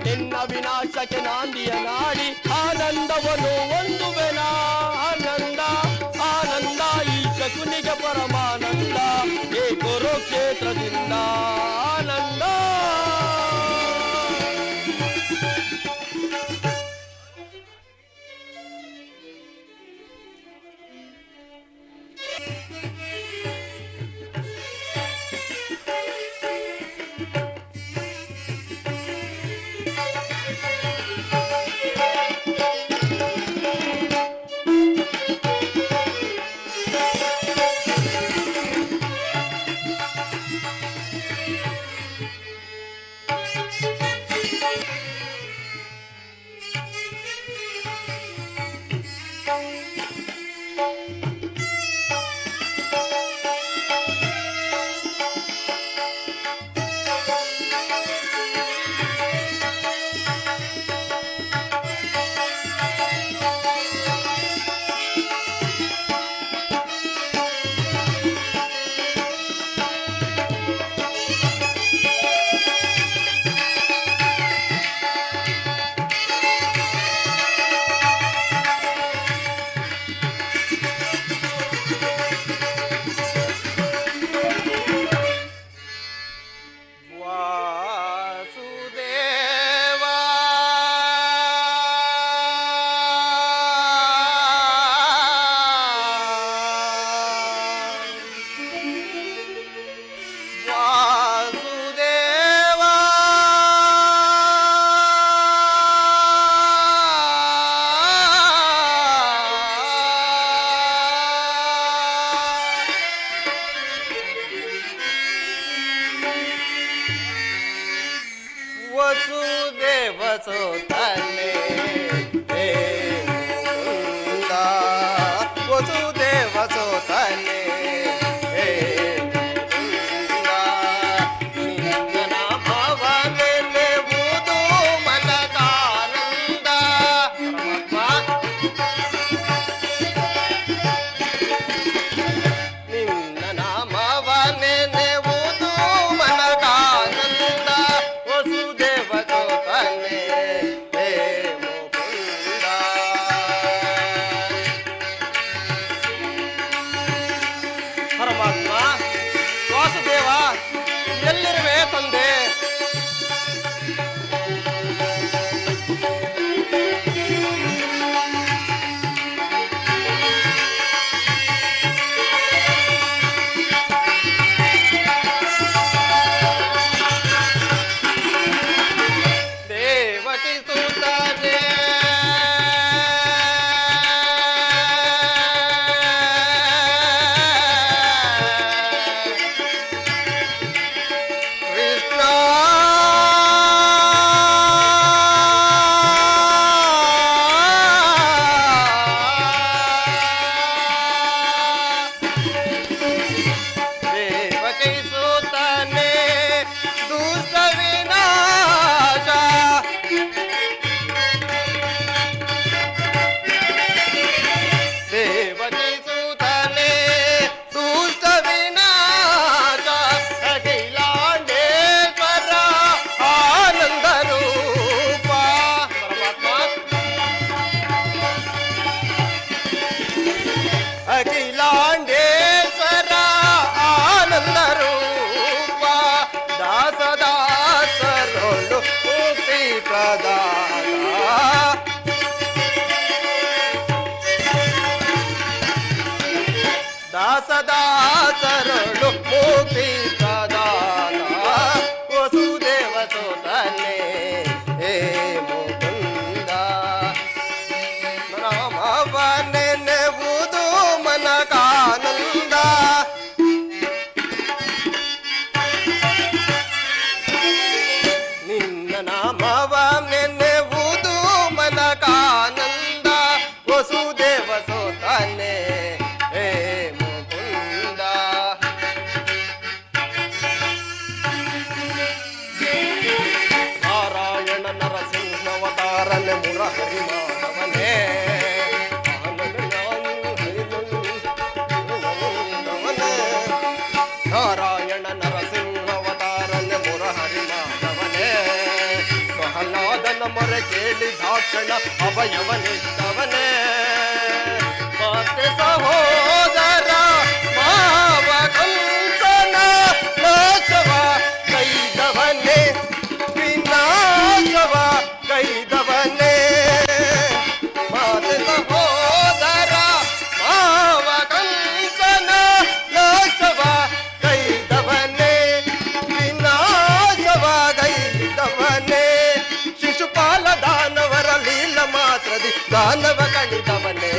ನಿನ್ನ ವಿನಾಶಕ್ಕೆ ನಾಂದಿಯ ನಾಡಿ ಆನಂದವನ್ನು ಹೊಂದುವೆನಾ? ಆನಂದ ಆನಂದ ಈ ಶಕುನಿಗೆ ಪರಮಾನಂದ ಈ ಕುರುಕ್ಷೇತ್ರದಿಂದ. ಆನಂದ ಅಖಿಲಾಂಡೇಶ್ವರ ಆನಂದ ರೂಪ ದಾಸದಾಸರೊಳು ಮುಕ್ತಿ ಪ್ರದಾನ ದಾಸದಾಸರೊಳು ಮುಕ್ತಿ ಪ್ರದಾನ ವಸುದೇವ ಸೋತನೆ ಹೇ ಮುಕುಂದ ನಾಮವನೆನೆವುದು ಮನಕಾನಂದ ನಿನ್ನ ನಾಮವನೆನೆವುದು ಮನಕಾನಂದ ವಸುದೇವ ಸೋತನೆ ಹೇ ಮುಕುಂದ ನಾರಾಯಣ ನರಸಿಂಹವತಾರನೆ ಮುರಹರಿ ಮಾಧವನೇ ನಾರಾಯಣ ನರಸಿಂಹವತಾರನೆ ಮುರಹರಿ ಮಾಧವನೇ ಪ್ರಹ್ಲಾದನ ಮೊರೆ ಕೇಳಿ ದಾಕ್ಷಣ ಅಭಯವನಿದ್ದವನೇ ಮತ್ತೆ ಸಹೋದರ ಮಾವ ಕಂಸನ ನಾಶವ ಕೈದವನೇ ವಿನಾಶವ ಕೈದವನೇ ಮತ್ತೆ ಸಹೋದರ ಮಾವ ಕಂಸನ ನಾಶವ ಕೈದವನೇ ವಿನಾಶವ ಕೈದವನೇ ಶಿಶುಪಾಲ ದಾನವರ ಲೀಲ ಮಾತ್ರದಿ ದಾನವ ಕಣಿದವನೇ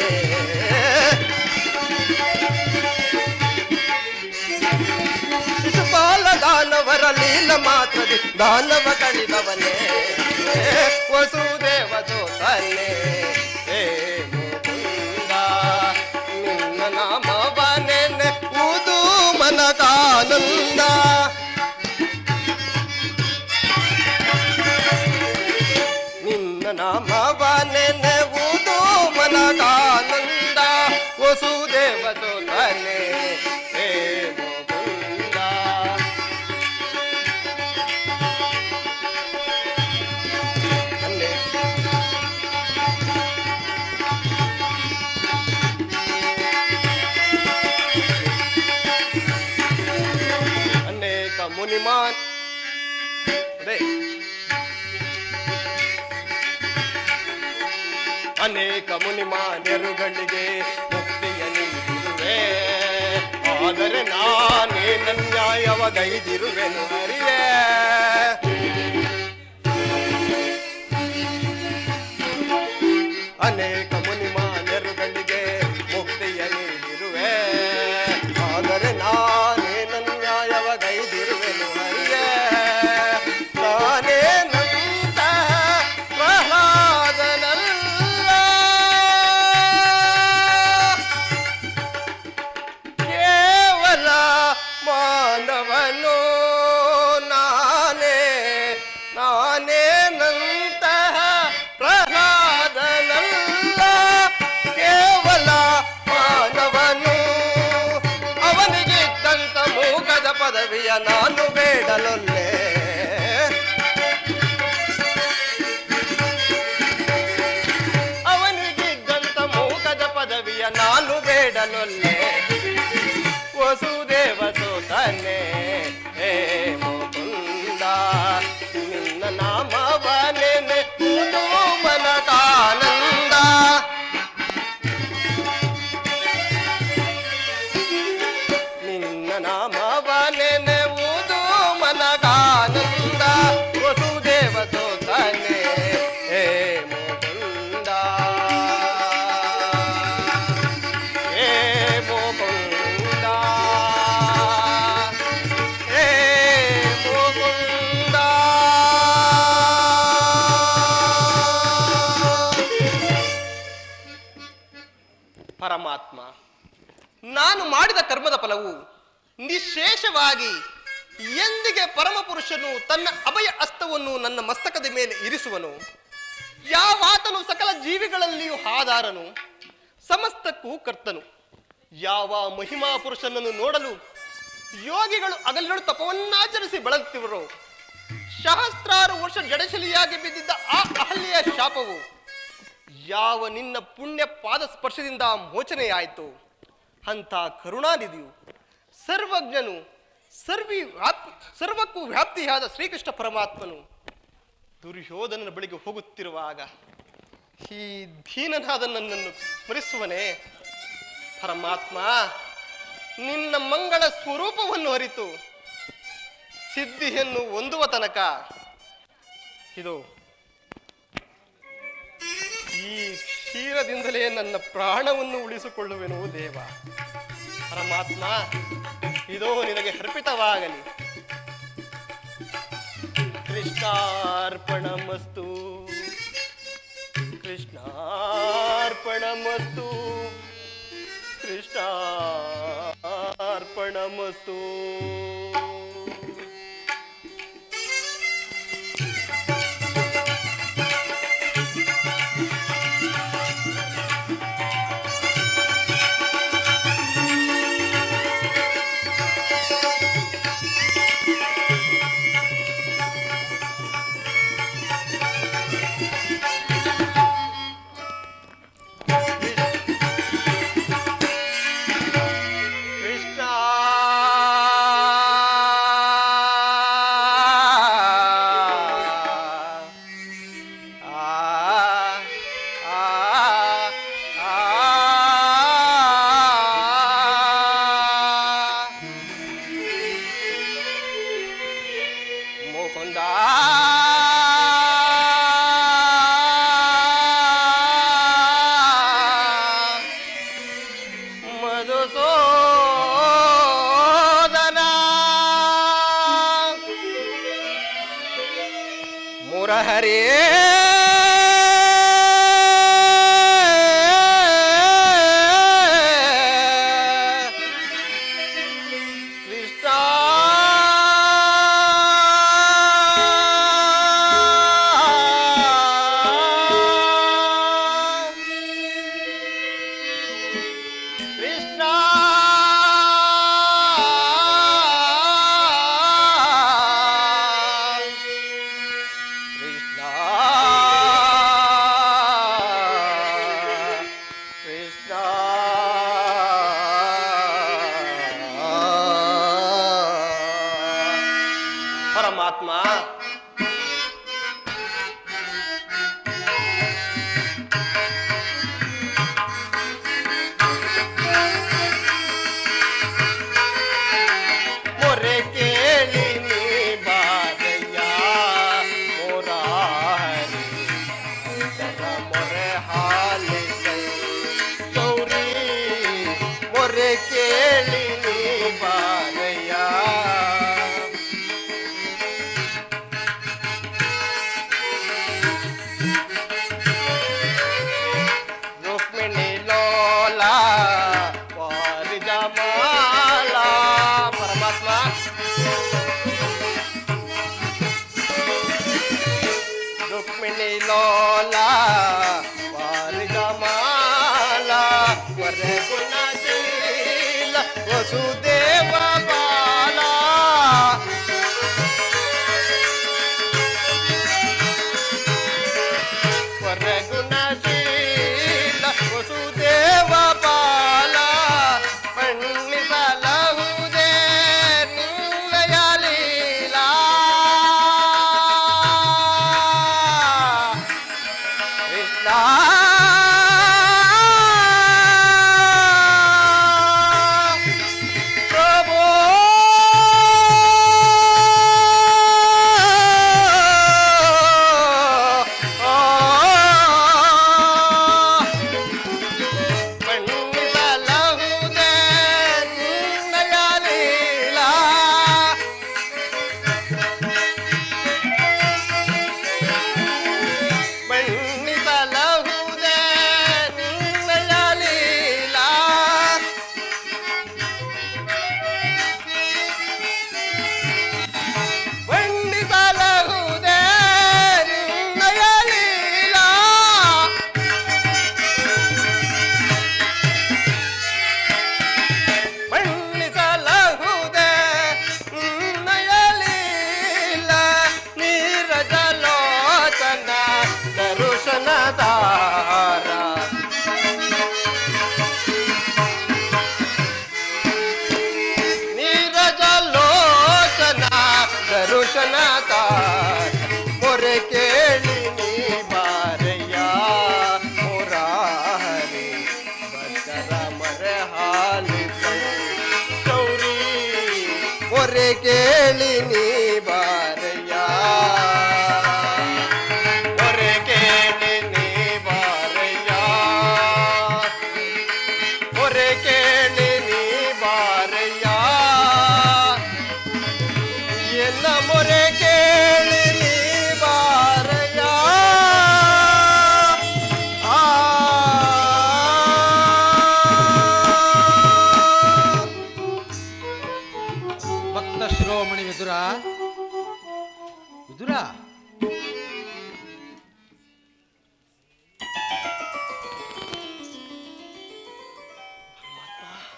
ಶಿಶುಪಾಲ ದಾನವರ ಲೀಲ ಮಾತ್ರದಿ ದಾನವ ಕಣಿದವನೇ ವಸುದೇವ ಸೋತನೆ ಹೇ ಮುಕುಂದ ನಿನ್ನ ನಾಮವನೆನೆ ಊದು ಮನಕಾನಂದ ನಿನ್ನ ನಾಮವನೆನೆವುದು ಮನಕಾನಂದ ವಸುದೇವ ಸೋತನೆ ಹೇ ಮುಕುಂದ ಅನೇಕ ಮುನಿಮಾನ್ ಅನೇಕ ಮುನಿಮಾನ್ಯರುಗಳಿಗೆ ಮುಕ್ತಿಯ ನೀಡಿರುವೆ ಆದರೆ ನಾನೇನ ನ್ಯಾಯವ ಗೈದಿರುವೆನು ಹರಿಯೇ ಅನೇಕ ಮುನಿಮಾನ್ಯರುಗಳಿಗೆ ಮುಕ್ತಿಯ ನೀಡಿರುವೆ ಆದರೆ ನಾನೇನ ನ್ಯಾಯವ ಗೈದಿರುವೆನು ಹರಿಯೇ ನಾನೇನಂತ ಪ್ರಹ್ಲಾದನಲ್ಲ ಕೇವಲ ಮಾನವನು ನಾನೇನಂತಹ ಪ್ರಹ್ಲಾದನಲ್ಲ ಕೇವಲ ಮಾನವನು ಅವನಿಗಿದ್ದಂತ ಮೂಕದ ಪದವಿಯ ನಾನು ಬೇಡಲೊಲ್ಲೆ ಅವನಿಗಿದ್ದಂತ ಮೂಕದ ಪದವಿಯ ನಾನು ಬೇಡಲೊಲ್ಲೆ ವಸುದೇವ ಸೋತನೆ ಹೇ ಮುಕುಂದ ನಿನ್ನ ನಾಮವನೆನೆ ಊದು ಮನಕಾನಂದ ನಿನ್ನ ನಾಮವನೆನೆ ಊದು ಮನಕಾನಂದ ವಸುದೇವ ಸೋತನೆ ಹೇ ಮುಕುಂದ ಹೇ ಮುಕುಂದ ಹೇ ಮುಕುಂದ ಪರಮಾತ್ಮ ನಾನು ಮಾಡಿದ ಕರ್ಮದ ಫಲವು ನಿಶೇಷವಾಗಿ ಎಂದಿಗೆ ಪರಮಪುರುಷನು ತನ್ನ ಅಭಯ ಹಸ್ತವನ್ನು ನನ್ನ ಮಸ್ತಕದ ಮೇಲೆ ಇರಿಸುವನು ಯಾವಾತನು ಸಕಲ ಜೀವಿಗಳಲ್ಲಿಯೂ ಆಧಾರನು ಸಮಸ್ತಕ್ಕೂ ಕರ್ತನು ಯಾವ ಮಹಿಮಾ ಪುರುಷನನ್ನು ನೋಡಲು ಯೋಗಿಗಳು ಹಗಲಿರುಳು ತಪವನ್ನಾಚರಿಸಿ ಬಳಲುತ್ತಿವರು ಸಹಸ್ರಾರು ವರ್ಷ ಜಡಶಲಿಯಾಗಿ ಬಿದ್ದಿದ್ದ ಆ ಅಹಲ್ಯೆಯ ಶಾಪವು ಯಾವ ನಿನ್ನ ಪುಣ್ಯ ಪಾದ ಸ್ಪರ್ಶದಿಂದ ಮೋಚನೆಯಾಯಿತು ಅಂಥ ಕರುಣಾನಿಧಿಯು ಸರ್ವಜ್ಞನು ಸರ್ವಕ್ಕೂ ವ್ಯಾಪ್ತಿಯಾದ ಶ್ರೀಕೃಷ್ಣ ಪರಮಾತ್ಮನು ದುರ್ಯೋಧನನ ಬಳಿಗೆ ಹೋಗುತ್ತಿರುವಾಗ ಈ ದೀನನಾದ ನನ್ನನ್ನು ಸ್ಮರಿಸುವನೇ? ಪರಮಾತ್ಮ, ನಿನ್ನ ಮಂಗಳ ಸ್ವರೂಪವನ್ನು ಅರಿತು ಸಿದ್ಧಿಯನ್ನು ಹೊಂದುವ ತನಕ ಇದು ಈ ಕ್ಷೀರದಿಂದಲೇ ನನ್ನ ಪ್ರಾಣವನ್ನು ಉಳಿಸಿಕೊಳ್ಳುವೆನು ದೇವ. ಪರಮಾತ್ಮ, ಇದೋ ನಿನಗೆ ಅರ್ಪಿತವಾಗಲಿ. ಕೃಷ್ಣಾರ್ಪಣಮಸ್ತು, ಕೃಷ್ಣಾರ್ಪಣಮಸ್ತು, ಕೃಷ್ಣಾರ್ಪಣಮಸ್ತು. ಮುರಹರಿ ಕೃಷ್ಣ ಕೃಷ್ಣ ಪರಮಾತ್ಮ, ಮೊರೆ ಕೇಳಿ ನೀ ಬಾರಯ್ಯ ಮೊರಾರಿ, ಮೊರೆ ಹಾಲಿಸೈ ಗೌರಿ, ಮೊರೆ ಕೇಳಿ ನೀ ಬಾರಯ್ಯ. ರುಕ್ಮಿಣಿ ಲೋಲ ವಾರಿಜಮಾಲ. ಪರಮಾತ್ಮ, ರುಕ್ಮಿಣಿ ಲೋಲ ವಾರಿಜಮಾಲ, ವರೆ ಗುಣಶೀಲ ವಸುದೇವ ಬಾಲ. ವರೆ ಗುಣಶೀಲ ವಸುದೇವ ಬಾಲ, ಮಣ್ಣಿಸಲಹುದೇ ನಿನ್ನಯ ಲೀಲಾ. ಕೃಷ್ಣ ಪ್ರಭೋ ಮೊರೆ ಕೇಳಿ ನೀ ಬಾರಯ್ಯ ಮೊರೆ ಕೇಳಿ ನೀ ಬಾರಯ್ಯ ಮೊರೆ ಕೇಳಿ ನೀ ಬಾರಯ್ಯ ಎನ್ನ ಮೊರೆ ಕೇಳಿ ನೀ ಬಾರಯ್ಯ ಭಕ್ತ ಶಿರೋಮಣಿ ವಿದುರ ವಿದುರ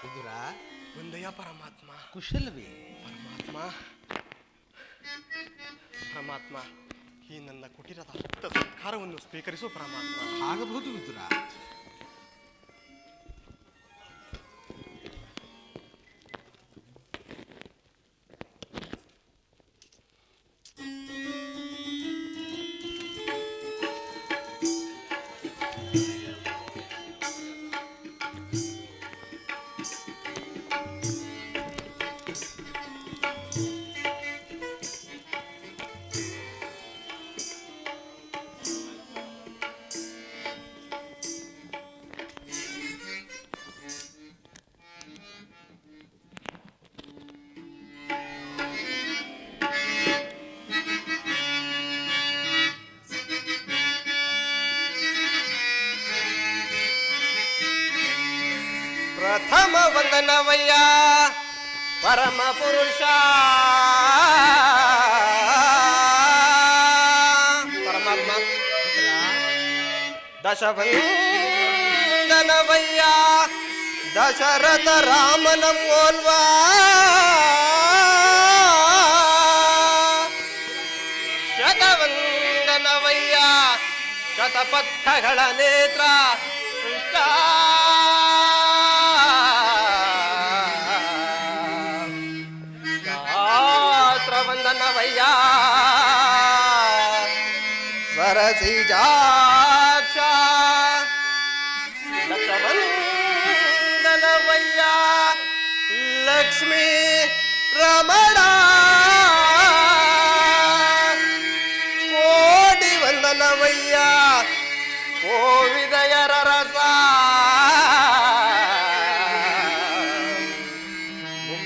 ವಿದುರ ಒಂದಯ್ಯ ಪರಮಾತ್ಮ ಕುಶಲವೇ ಪರಮಾತ್ಮ ಪರಮಾತ್ಮ ಈ ನನ್ನ ಕುಟೀರದ ಭಕ್ತ ಸತ್ಕಾರವನ್ನು ಸ್ವೀಕರಿಸು ಪರಮಾತ್ಮ. ಆಗಬಹುದು ವಿದುರ. ಪ್ರಥಮ ವಂದನವಯ್ಯ ಪರಮ ಪುರುಷ ಪರಮಾತ್ಮ. ದಶವಂದನವಯ್ಯ ದಶರಥ ರಾಮನ ಮೋಲ್ವ ಶತವಂದನವಯ್ಯ ಶತಪಥಗಳ ನೇತ್ರ ಕೃಷ್ಣ ವಂದನವಯ್ಯ ಸರಸಿಜಾಕ್ಷ ಲಕ್ಷವಂದನವಯ್ಯ ಲಕ್ಷ್ಮೀ ರಮಣ ಕೋಟಿ ವಂದನವಯ್ಯ ಕೋವಿದಯರ ರಸ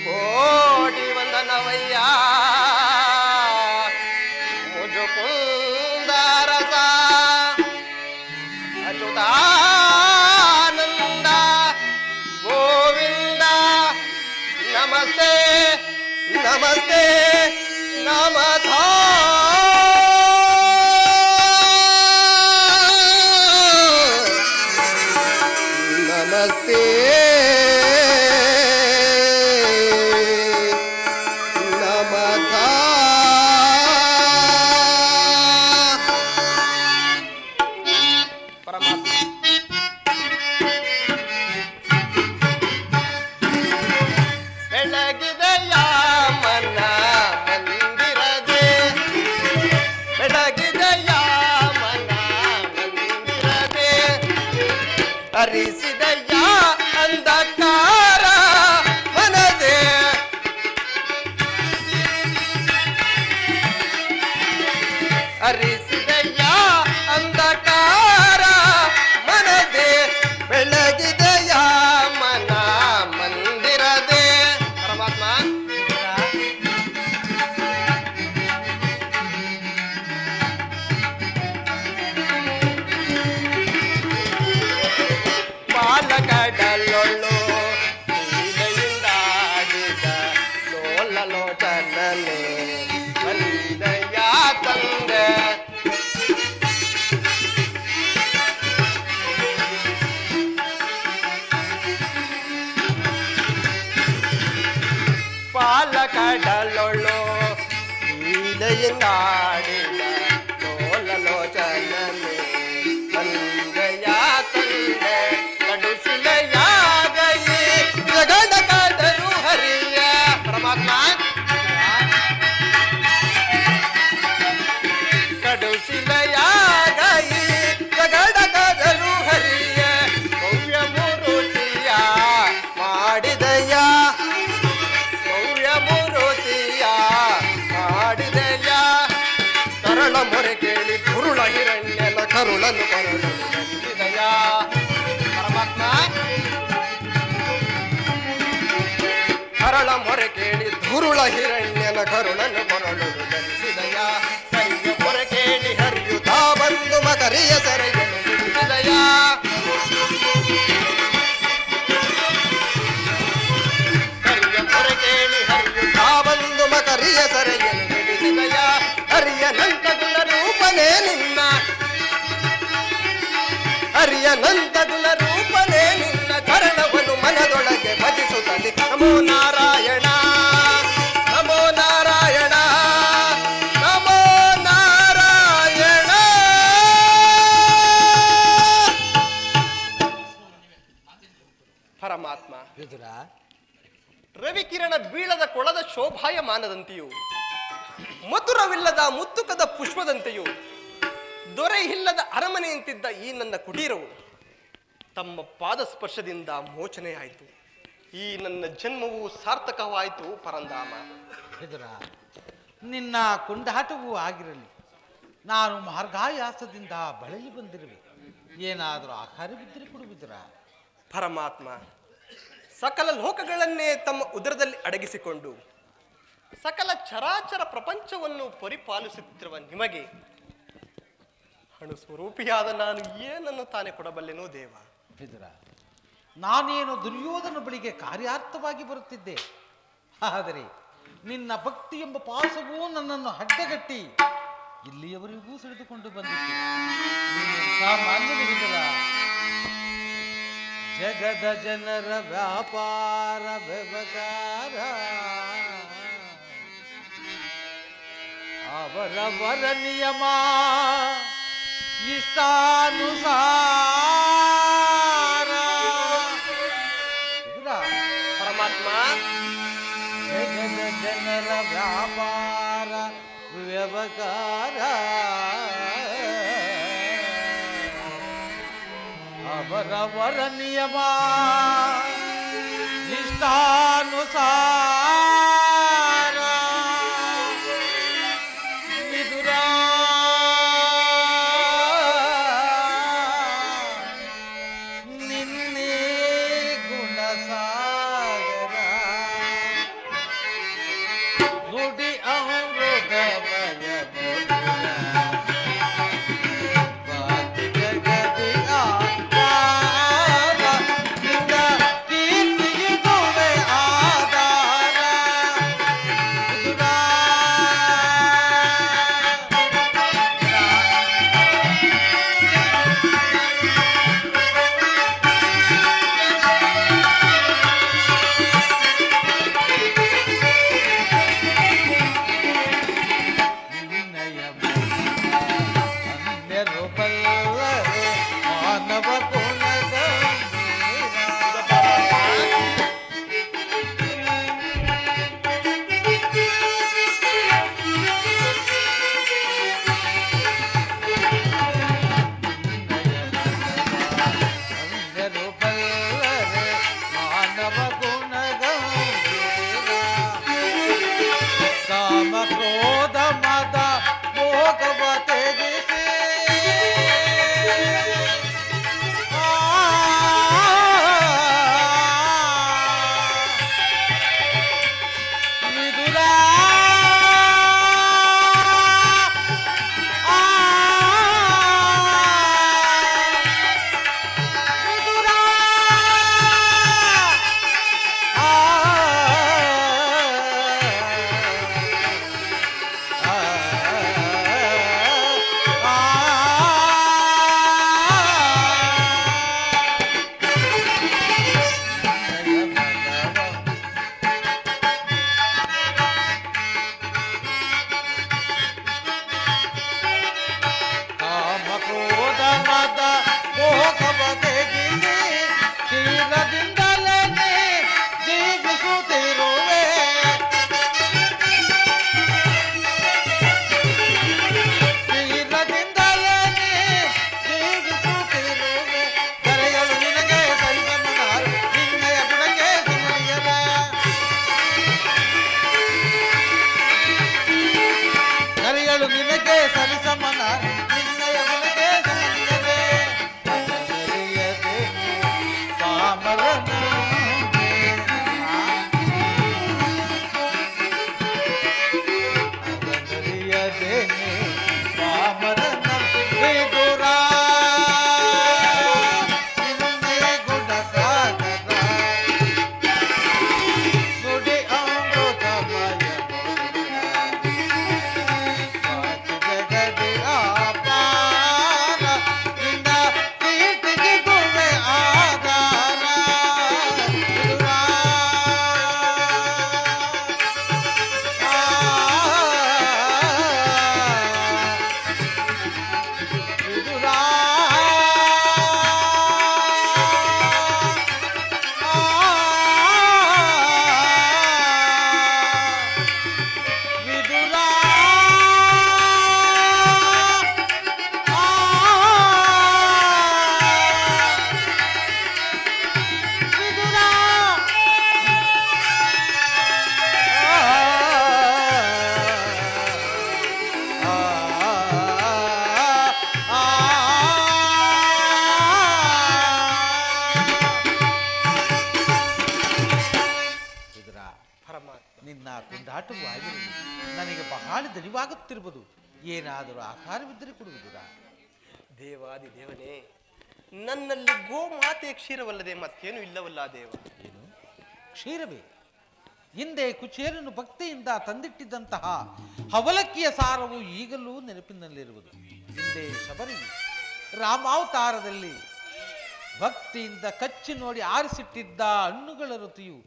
ಕೋಟಿ ವಂದನವಯ್ಯ ಮುಜುಕುಂದರಸ ಅಚ್ಯುತಾನಂದ ಗೋವಿಂದ ನಮಸ್ತೆ ನಮಸ್ತೆ ನಮಃ ನಮಸ್ತೆ ನಮಃ ಪರಮಾತ್ಮ. ಬೆಳಗಿದೆಯ ಮನ ಮಂದಿರದೆ ಬೆಳಗಿದೆಯ ಮನ ಮಂದಿರದೆ ಹರಿಸಿದಯ್ಯ ಅಂಧಕಾರ ಮನದೆ ಹರಿಸಿದಯ್ಯ ಅಂಧಕಾರ ಮನದೆ ಬೆಳಗಿದೆಯ ಮನ ಮಂದಿರದೆ ಪರಮಾತ್ಮ. ಪಾಲಕಡಲೊಳ್ಳು ಲೀಲೆಯಿಂದಾಡಿದ ಲೋಲಲೋಚನನೆ ಬಂದಯ್ಯ ತಂದೆ ಪಾಲಕಡಲೊಳ್ಳು ಲೀಲೆಯಿಂದಾಡಿದ ಲೋಲಲೋಚನನೆ ಬಂದಯ್ಯ ತಂದೆ ಕಡುಶಿಲೆಯಾಗಯಿ ಜಗದಕದರು ಹರಿಯ ಪರಮಾತ್ಮ. ಕಡುಶಿಲೆಯಾಗಯಿ ಜಗದಕದರು ಹರಿಯ ಭವ್ಯ ಮೂರುತಿಯ ಮಾಡಿದಯ್ಯ ಭವ್ಯ ಮೂರುತಿಯ ಮಗಳ ಮೊರೆ ಕೇಳಿ ಧುರುಳ ಹಿರಣ್ಯನ ಕರುಣನು ಕೊರಳು ಧರಿಸಿದಯ ಕರಿಯ ಮೊರೆ ಕೇಳಿ ಹರಿಯುತ್ತಾ ಬಂದು ಮಕರಿಯ ಸೆರೆಯನ್ನು ಬಿಡಿಸಿದಯ ಕರಿಯ ಮೊರೆ ಕೇಳಿ ಹರಿಯುತ್ತಾ ಬಂದು ಮಕರಿಯ ಸೆರೆಯನ್ನು ಬಿಡಿಸಿದಯ ಹರಿಯನಂತ ಗುಣ ರೂಪನೇ ನಿನ್ನ ಹರಿಯನಂತ ಗುಣ ರೂಪನೇ ನಿನ್ನ ಚರಣವನ್ನು ಮನದೊಳಗೆ ಭಜಿಸುತ್ತಲಿ ನಮೋ ನಾರಾಯಣ ನಮೋ ನಾರಾಯಣ ನಮೋ ನಾರಾಯಣ. ಪರಮಾತ್ಮ ವಿದುರ, ರವಿಕಿರಣ ಬೀಳದ ಕೊಳದ ಶೋಭಾಯಮಾನದಂತೆಯೂ ಮಧುರವಿಲ್ಲದ ಮುತ್ತುಕದ ಪುಷ್ಪದಂತೆಯೂ ದೊರೆ ಇಲ್ಲದ ಅರಮನೆಯಂತಿದ್ದ ಈ ನನ್ನ ಕುಟೀರವು ತಮ್ಮ ಪಾದ ಸ್ಪರ್ಶದಿಂದ ಮೋಚನೆಯಾಯಿತು. ಈ ನನ್ನ ಜನ್ಮವು ಸಾರ್ಥಕವಾಯಿತು ಪರಂಧಾಮ. ವಿದುರ, ನಿನ್ನ ಕೊಂಡಾಟವೂ ಆಗಿರಲಿ. ನಾನು ಮಾರ್ಗಾಯಾಸದಿಂದ ಬಳಲಿ ಬಂದಿರುವೆ. ಏನಾದರೂ ಆಹಾರ ಬಿದ್ದರೆ ಕೊಡು ವಿದುರ. ಪರಮಾತ್ಮ ಸಕಲ ಲೋಕಗಳನ್ನೇ ತಮ್ಮ ಉದರದಲ್ಲಿ ಅಡಗಿಸಿಕೊಂಡು ಸಕಲ ಚರಾಚರ ಪ್ರಪಂಚವನ್ನು ಪರಿಪಾಲಿಸುತ್ತಿರುವ ನಿಮಗೆ ಹಣು ಸ್ವರೂಪಿಯಾದ ನಾನು ಏನನ್ನು ತಾನೇ ಕೊಡಬಲ್ಲೆನೋ ದೇವ. ವಿದುರ, ನಾನೇನು ದುರ್ಯೋಧನ ಬಳಿಗೆ ಕಾರ್ಯಾರ್ಥವಾಗಿ ಬರುತ್ತಿದ್ದೆ. ಆದರೆ ನಿನ್ನ ಭಕ್ತಿ ಎಂಬ ಪಾಸವೂ ನನ್ನನ್ನು ಅಡ್ಡಗಟ್ಟಿ ಇಲ್ಲಿಯವರೆಗೂ ಸೆಳೆದುಕೊಂಡು ಬಂದಿತ್ತು. ನೀನು ಸಾಮಾನ್ಯನೇ ವಿದುರ. ಜಗದ ಜನರ ವ್ಯಾಪಾರ ವ್ಯವಹಾರ ಅವರವರ ನಿಯಮ ಇಷ್ಟಾನುಸಾರ. ಪರಮಾತ್ಮ ಜಗದ ಜನರ ವ್ಯಾಪಾರ ವ್ಯವಹಾರ ಅವರವರ ನಿಯಮ ಇಷ್ಟಾನುಸಾರ. ವಿದುರ, ನಿನ್ನೆ ಗುಣಸಾಗರ ನುಡಿ ಅಮೃತಮಯ ಜಗದಿ ಆಧಾರ ನಿನ್ನ ಕೀರ್ತಿಯುದುವೆ ಆಧಾರ. ವಿದುರ, ನಿನ್ನಯ ಅನ್ಯರು ಬಲ್ಲರೆ ಮಾನವ ಗುಣದ ಅನ್ಯರು ಬಲ್ಲರೆ ಮಾನವ ಗುಣದ ಕಾಮ ಕ್ರೋಧ ಮದ ಭೋಗವ ತ್ಯಜಿಸಿ ವಿದುರ, ವಿದುರ, ಕಾಮ ಕ್ರೋಧ ಮದ ಭೋಗವ ತ್ಯಜಿಸಿ ಕ್ಷೀರದಿಂದಲೇ ಜೀವಿಸುತ್ತಿರುವೆ. ಕ್ಷೀರದಿಂದಲೇ ಜೀವಿಸುತ್ತಿರುವೆ. ಕರೆಯಲು ನಿನಗೆ ಸರಿಸಮನಾರು ನಿನ್ನಯ ಗುಣಕ್ಕೆ ಸಮನಿಯದ. ಕರೆಯಲು ನಿನಗೆ ಸರಿಸಮನ ನಿನ್ನಯ ಗುಣಕ್ಕೆ ಸಮನಿಯದೆ. ಪಾಮರನು ಕೊಂಡಾಟವೂ ಆಗಿರಲಿ. ನನಗೆ ಬಹಳ ದಣಿವಾಗುತ್ತಿರುವುದು. ಏನಾದರೂ ಆಹಾರವಿದ್ದರೆ ಕೊಡುವುದಿಲ್ಲ. ದೇವಾದಿ ದೇವನೇ, ನನ್ನಲ್ಲಿ ಗೋಮಾತೆಯ ಕ್ಷೀರವಲ್ಲದೆ ಮತ್ತೇನು ಇಲ್ಲವಲ್ಲ ದೇವ. ಏನು ಕ್ಷೀರವೇ? ಹಿಂದೆ ಕುಚೇರನು ಭಕ್ತಿಯಿಂದ ತಂದಿಟ್ಟಿದ್ದಂತಹ ಹವಲಕ್ಕಿಯ ಸಾರವು ಈಗಲೂ ನೆನಪಿನಲ್ಲಿರುವುದು. ಹಿಂದೆ ಶಬರಿ ರಾಮಾವತಾರದಲ್ಲಿ ಭಕ್ತಿಯಿಂದ ಕಚ್ಚಿ ನೋಡಿ ಆರಿಸಿಟ್ಟಿದ್ದ ಹಣ್ಣುಗಳ ಋತುವು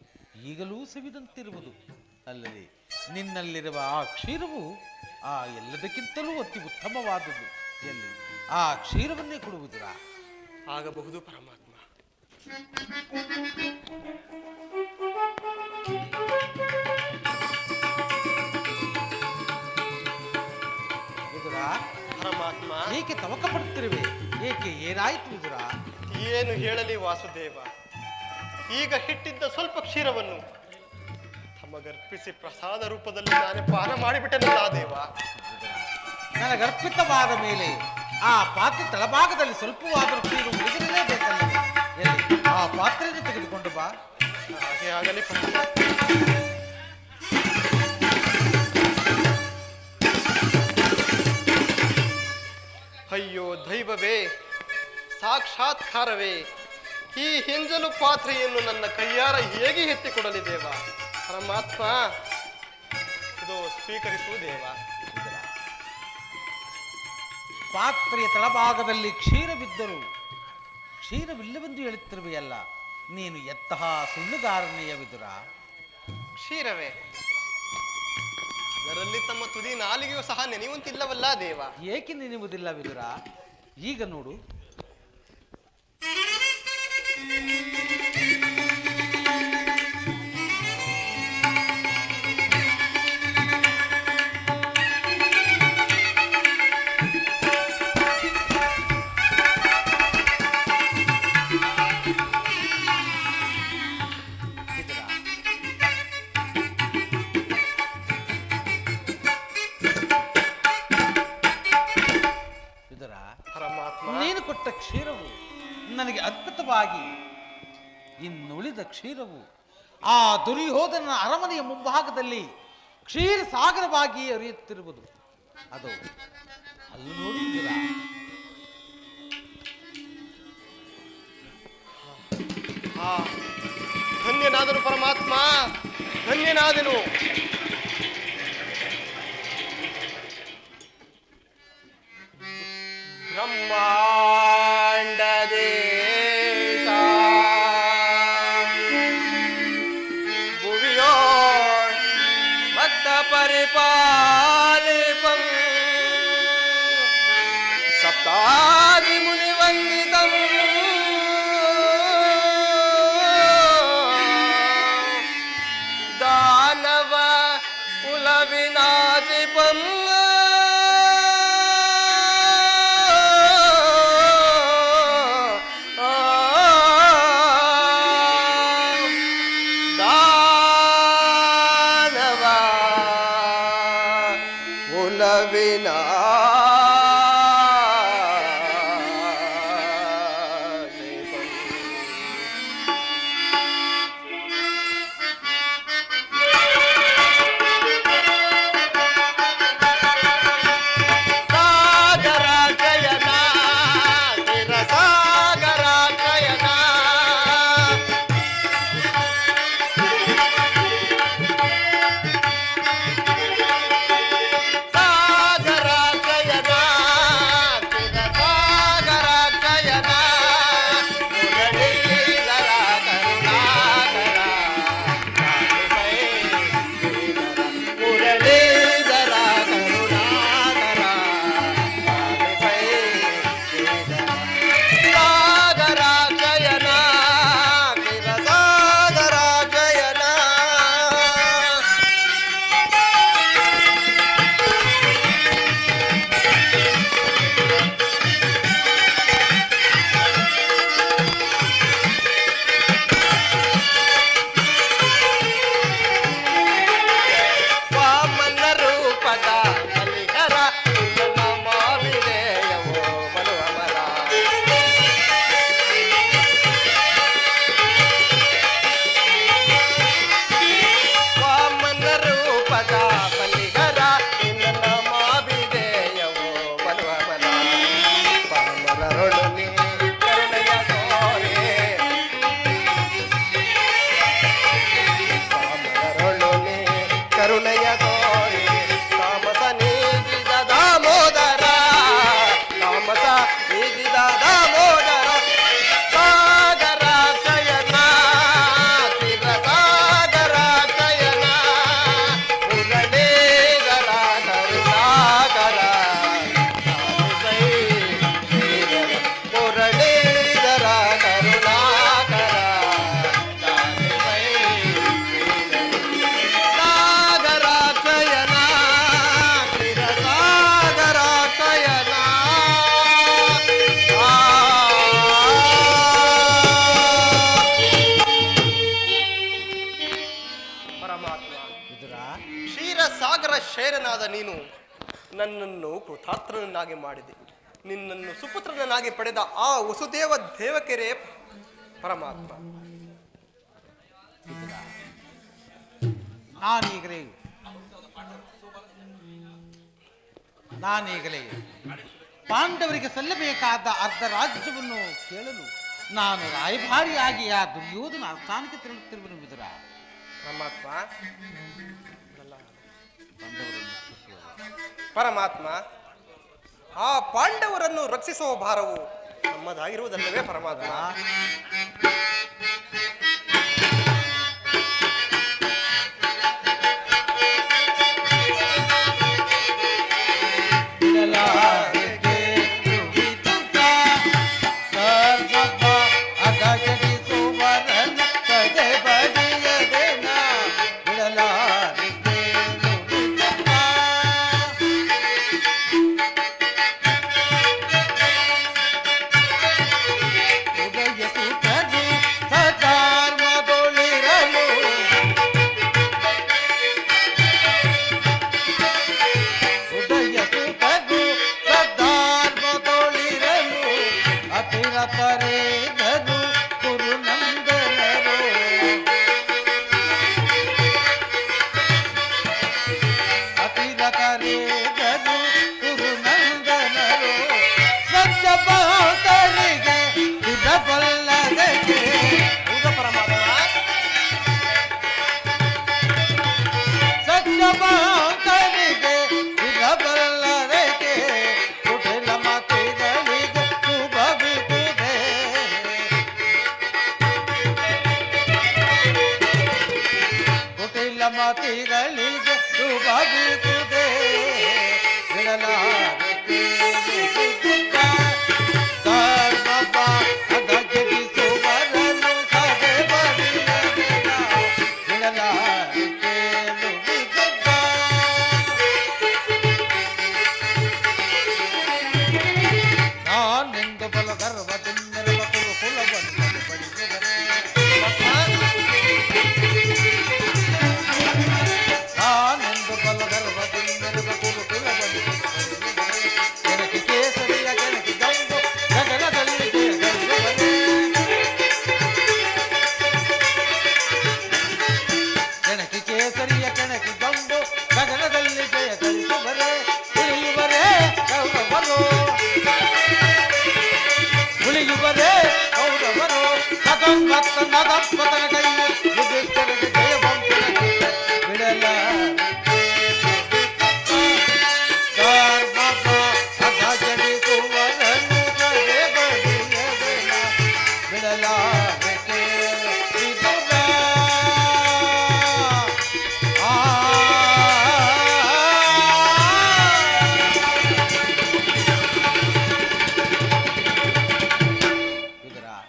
ಈಗಲೂ ಸವಿದಂತಿರುವುದು. ಅಲ್ಲದೆ ನಿನ್ನಲ್ಲಿರುವ ಆ ಕ್ಷೀರವು ಆ ಎಲ್ಲದಕ್ಕಿಂತಲೂ ಅತಿ ಉತ್ತಮವಾದುದು. ಎಲ್ಲಿ ಆ ಕ್ಷೀರವನ್ನೇ ಕೊಡುವುದಿಲ್ಲ. ಆಗಬಹುದು ಪರಮಾತ್ಮ. ವಿದುರ, ಪರಮಾತ್ಮ, ಏಕೆ ತವಕ ಪಡುತ್ತಿರುವೆ? ಏಕೆ, ಏನಾಯಿತು ವಿದುರ? ಏನು ಹೇಳಲಿ ವಾಸುದೇವ. ಈಗ ಹಿಟ್ಟಿದ್ದ ಸ್ವಲ್ಪ ಕ್ಷೀರವನ್ನು ತಮಗರ್ಪಿಸಿ ಪ್ರಸಾದ ರೂಪದಲ್ಲಿ ನಾನೇ ಪಾನ ಮಾಡಿಬಿಟ್ಟೆನಲ್ಲ ದೇವ. ನನಗರ್ಪಿತವಾದ ಮೇಲೆ ಆ ಪಾತ್ರೆ ತಳಭಾಗದಲ್ಲಿ ಸ್ವಲ್ಪವಾದರೂ ಕ್ಷೀರ ಉಳಿದಿರಲೇಬೇಕಲ್ಲ. ಎಲ್ಲಿ ಆ ಪಾತ್ರೆಯನ್ನು ತೆಗೆದುಕೊಂಡು ಬಾ. ಹಾಗೆ ಆಗಲಿ ಪರಮಾತ್ಮ. ಅಯ್ಯೋ ದೈವವೇ, ಸಾಕ್ಷಾತ್ಕಾರವೇ, ಈ ಹಿಂಜಲು ಪಾತ್ರೆಯನ್ನು ನನ್ನ ಕೈಯಾರ ಹೇಗೆ ಎತ್ತಿಕೊಡಲಿ ದೇವ. ಪರಮಾತ್ಮ, ಇದು ಸ್ವೀಕರಿಸು ದೇವ. ಪಾತ್ರೆಯ ತಳಭಾಗದಲ್ಲಿ ಕ್ಷೀರ ಬಿದ್ದರು ಕ್ಷೀರವಿಲ್ಲವೆಂದು ಹೇಳುತ್ತಿರುವೆಯಲ್ಲ. ನೀನು ಎತ್ತಹ ಸುಳ್ಳುಗಾರನೆಯ ವಿದುರ. ಕ್ಷೀರವೇ, ಅದರಲ್ಲಿ ತಮ್ಮ ತುದಿ ನಾಲಿಗೆಯೂ ಸಹ ನೆನೆಯುವಂತಿಲ್ಲವಲ್ಲ ದೇವ. ಏಕೆ ನೆನೆಯುವುದಿಲ್ಲ ವಿದುರ? ಈಗ ನೋಡು. ನೀನು ಕೊಟ್ಟ ಕ್ಷೀರವು ನನಗೆ ಅದ್ಭುತವಾಗಿ, ಇನ್ನುಳಿದ ಕ್ಷೀರವು ಆ ದುರ್ಯೋಧನ ಅರಮನೆಯ ಮುಂಭಾಗದಲ್ಲಿ ಕ್ಷೀರ ಸಾಗರವಾಗಿ ಹರಿಯುತ್ತಿರುವುದು. ಅದು ಅಲ್ಲಿ ನೋಡುವುದಿಲ್ಲ. ಧನ್ಯನಾದನು ಪರಮಾತ್ಮ, ಧನ್ಯನಾದನು. ಬ್ರಹ್ಮಾಂಡ ದೇಶ ಭುವಿಯೋ ಭಕ್ತ ಪರಿಪಾಲಿಪಂ ಸಪ್ತಾದಿ ಮುನಿ ವಂದಿತಂ ದಾನವ ಕುಲ ವಿನಾಶಿಪಂ. ಕರುಣೆಯ ತೋರಿ ತಾಮಸ ನೀಗಿದ ದಾಮೋದರ ತಾಮಸ ನೀಗಿದ ದಾಮೋದರ ಸಾಗರ ಶಯನ ಚಿರ ಸಾಗರ ಶಯನ ಮುರಳೀಧರ ಕರುಣಾಕರ ಮುರಳೀಧರ ಕರುಣಾಕರ ಸಾಗರಾಕ್ಷಯನ ಕ್ಷೀರಸಾಗರಾಕ್ಷಯನ ಪರಮಾತ್ಮ ವಿದುರ, ಕ್ಷೀರಸಾಗರ ಶಯನನಾದ ನೀನು ನನ್ನನ್ನು ಕೃತಾರ್ಥನನ್ನಾಗಿ ಮಾಡಿದೆ. ನಿನ್ನನ್ನು ಸುಪುತ್ರನನ್ನಾಗಿ ಪಡೆದ ಆ ವಸುದೇವ ದೇವಕೆರೆ ಪರಮಾತ್ಮ. ನಾನೀಗಲೇ ಪಾಂಡವರಿಗೆ ಸಲ್ಲಬೇಕಾದ ಅರ್ಧ ರಾಜ್ಯವನ್ನು ಕೇಳಲು ನಾನು ರಾಯಭಾರಿಯಾಗಿ ಆ ದುರ್ಯೋಧನ ಆಸ್ಥಾನಕ್ಕೆ ತೆರಳುತ್ತಿರುವನು ವಿದುರ. ಪರಮಾತ್ಮ ಪಾಂಡವರನ್ನು ರಕ್ಷಿಸುವುದು. ಪರಮಾತ್ಮ ಆ ಪಾಂಡವರನ್ನು ರಕ್ಷಿಸುವ ಭಾರವು ನಮ್ಮದಾಗಿರುವುದಲ್ಲವೇ ಪರಮಾತ್ಮ? ಮತಿಗಳಿಗೆ ಶುಭವಿಸುವುದೇ ಬಿಡಲಾರದೆ ಧರ್ಮವ ಅದಗಿಸುವರನ್ನು ಸದೆ ಬಡಿಯದಿನ ಬಿಡಲಾರದೆ ನಾನೆಂದು ಬಲ ಗರ್ವದಿಂದೆರವ ಕುಲವನ್ನು ಬಡಿಸುವರೆ ನಾನೆಂದು ಬಲ ಗರ್ವದಿಂದೆರವ ಕುಲವನ್ನು ಕೆಣಕಿ ಕೇಸರಿಯ ಕೆಣಕಿ ಗಂಡು ಗಗನದಲ್ಲಿ ಗಳಿಸುವರೆ ಕೆಣಕಿ ಕೇಸರಿಯ ಕೆಣಕಿ ಗಂಡು ಗಗನದಲ್ಲಿ ಜಯ ಗಳಿಸುವರೆ ಉಳಿಯುವರೆ ಕೌರವರು ಉಳಿಯುವರೆ ಕೌರವರು ನಗಂಪತನ ಕೈಯ ಯುಧಿಷ್ಠಿರಗೆ ಜಯ ಬಿಡಲ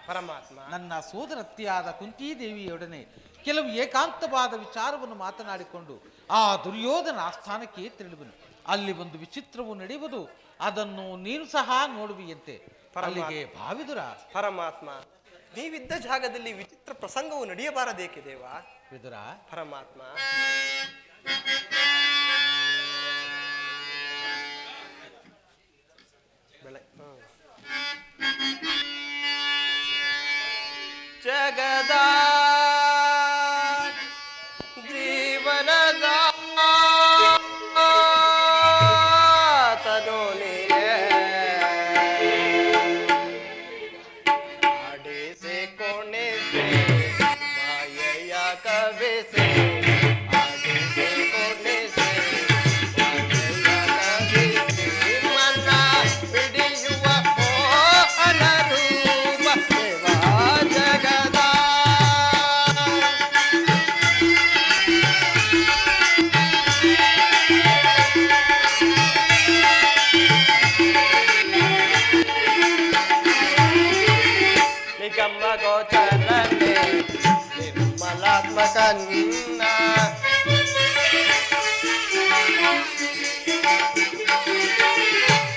ಪರಮಾತ್ಮ ನನ್ನ ಸೋದರತ್ತಿಯಾದ ಕುಂತಿದೇವಿಯೊಡನೆ ಕೆಲವು ಏಕಾಂತವಾದ ವಿಚಾರವನ್ನು ಮಾತನಾಡಿಕೊಂಡು ಆ ದುರ್ಯೋಧನ ಆಸ್ಥಾನಕ್ಕೆ ತೆರಳುವನು. ಅಲ್ಲಿ ಒಂದು ವಿಚಿತ್ರವು ನಡೆಯುವುದು, ಅದನ್ನು ನೀನು ಸಹ ನೋಡುವಿಯಂತೆ. ಅಲ್ಲಿಗೆ ಭಾವಿದುರ. ಪರಮಾತ್ಮ, ನೀವಿದ್ದ ಜಾಗದಲ್ಲಿ ವಿಚಿತ್ರ ಪ್ರಸಂಗವು ನಡೆಯಬಾರದೇಕೆ ದೇವ? ವಿದುರ. ಪರಮಾತ್ಮ, ಜಗದ ಜೀವನದ ತನು ನೀನೆ ಆಡಿಸಿ ಕೊಣಿಸಿ ಮಾಯೆಯ ಕವಿಸಿ ಆಡಿಸಿ ಕೊಣಿಸಿ ಕಮಲಾತ್ಮಕ ನಿನ್ನ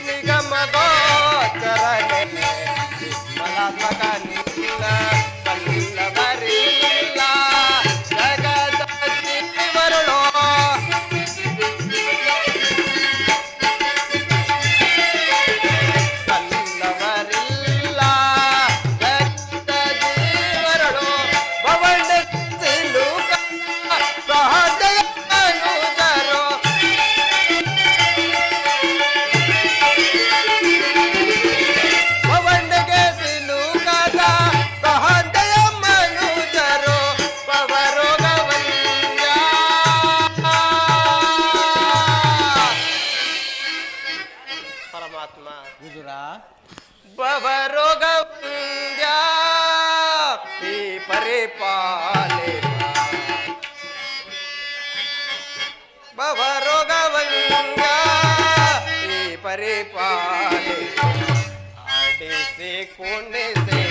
ನಿಗಮ ಗೋಚರನೆ ಕಮಲಾತ್ಮಕ ನಿನ್ನ ಕಲ್ಲವರಿಲ್ಲ ಜಗದ ಜೀವರುಳೋ ಕಲ್ಲವರಿಲ್ಲ ಜಗದ ಜೀವರುಳೋ ಭವನ ಸಿಲುಕ ಸಹಜ ಅನುಜರೋ ಪವನಗೆ ಸಿಲುಕದ ಸಹಜಯ ಮನುಜರೋ ಪವರೋಗವನ್ಯ ಪರಮಾತ್ಮ ವಿದುರ ಭವರೋಗವನ್ಯ ಈ ಪರಿಪಾಲೆ ಭವರೋಗವನ್ಯ ಈ ಪರಿಪಾಲೆ ಆಡಿಸಿ ಕುಣಿಸಿ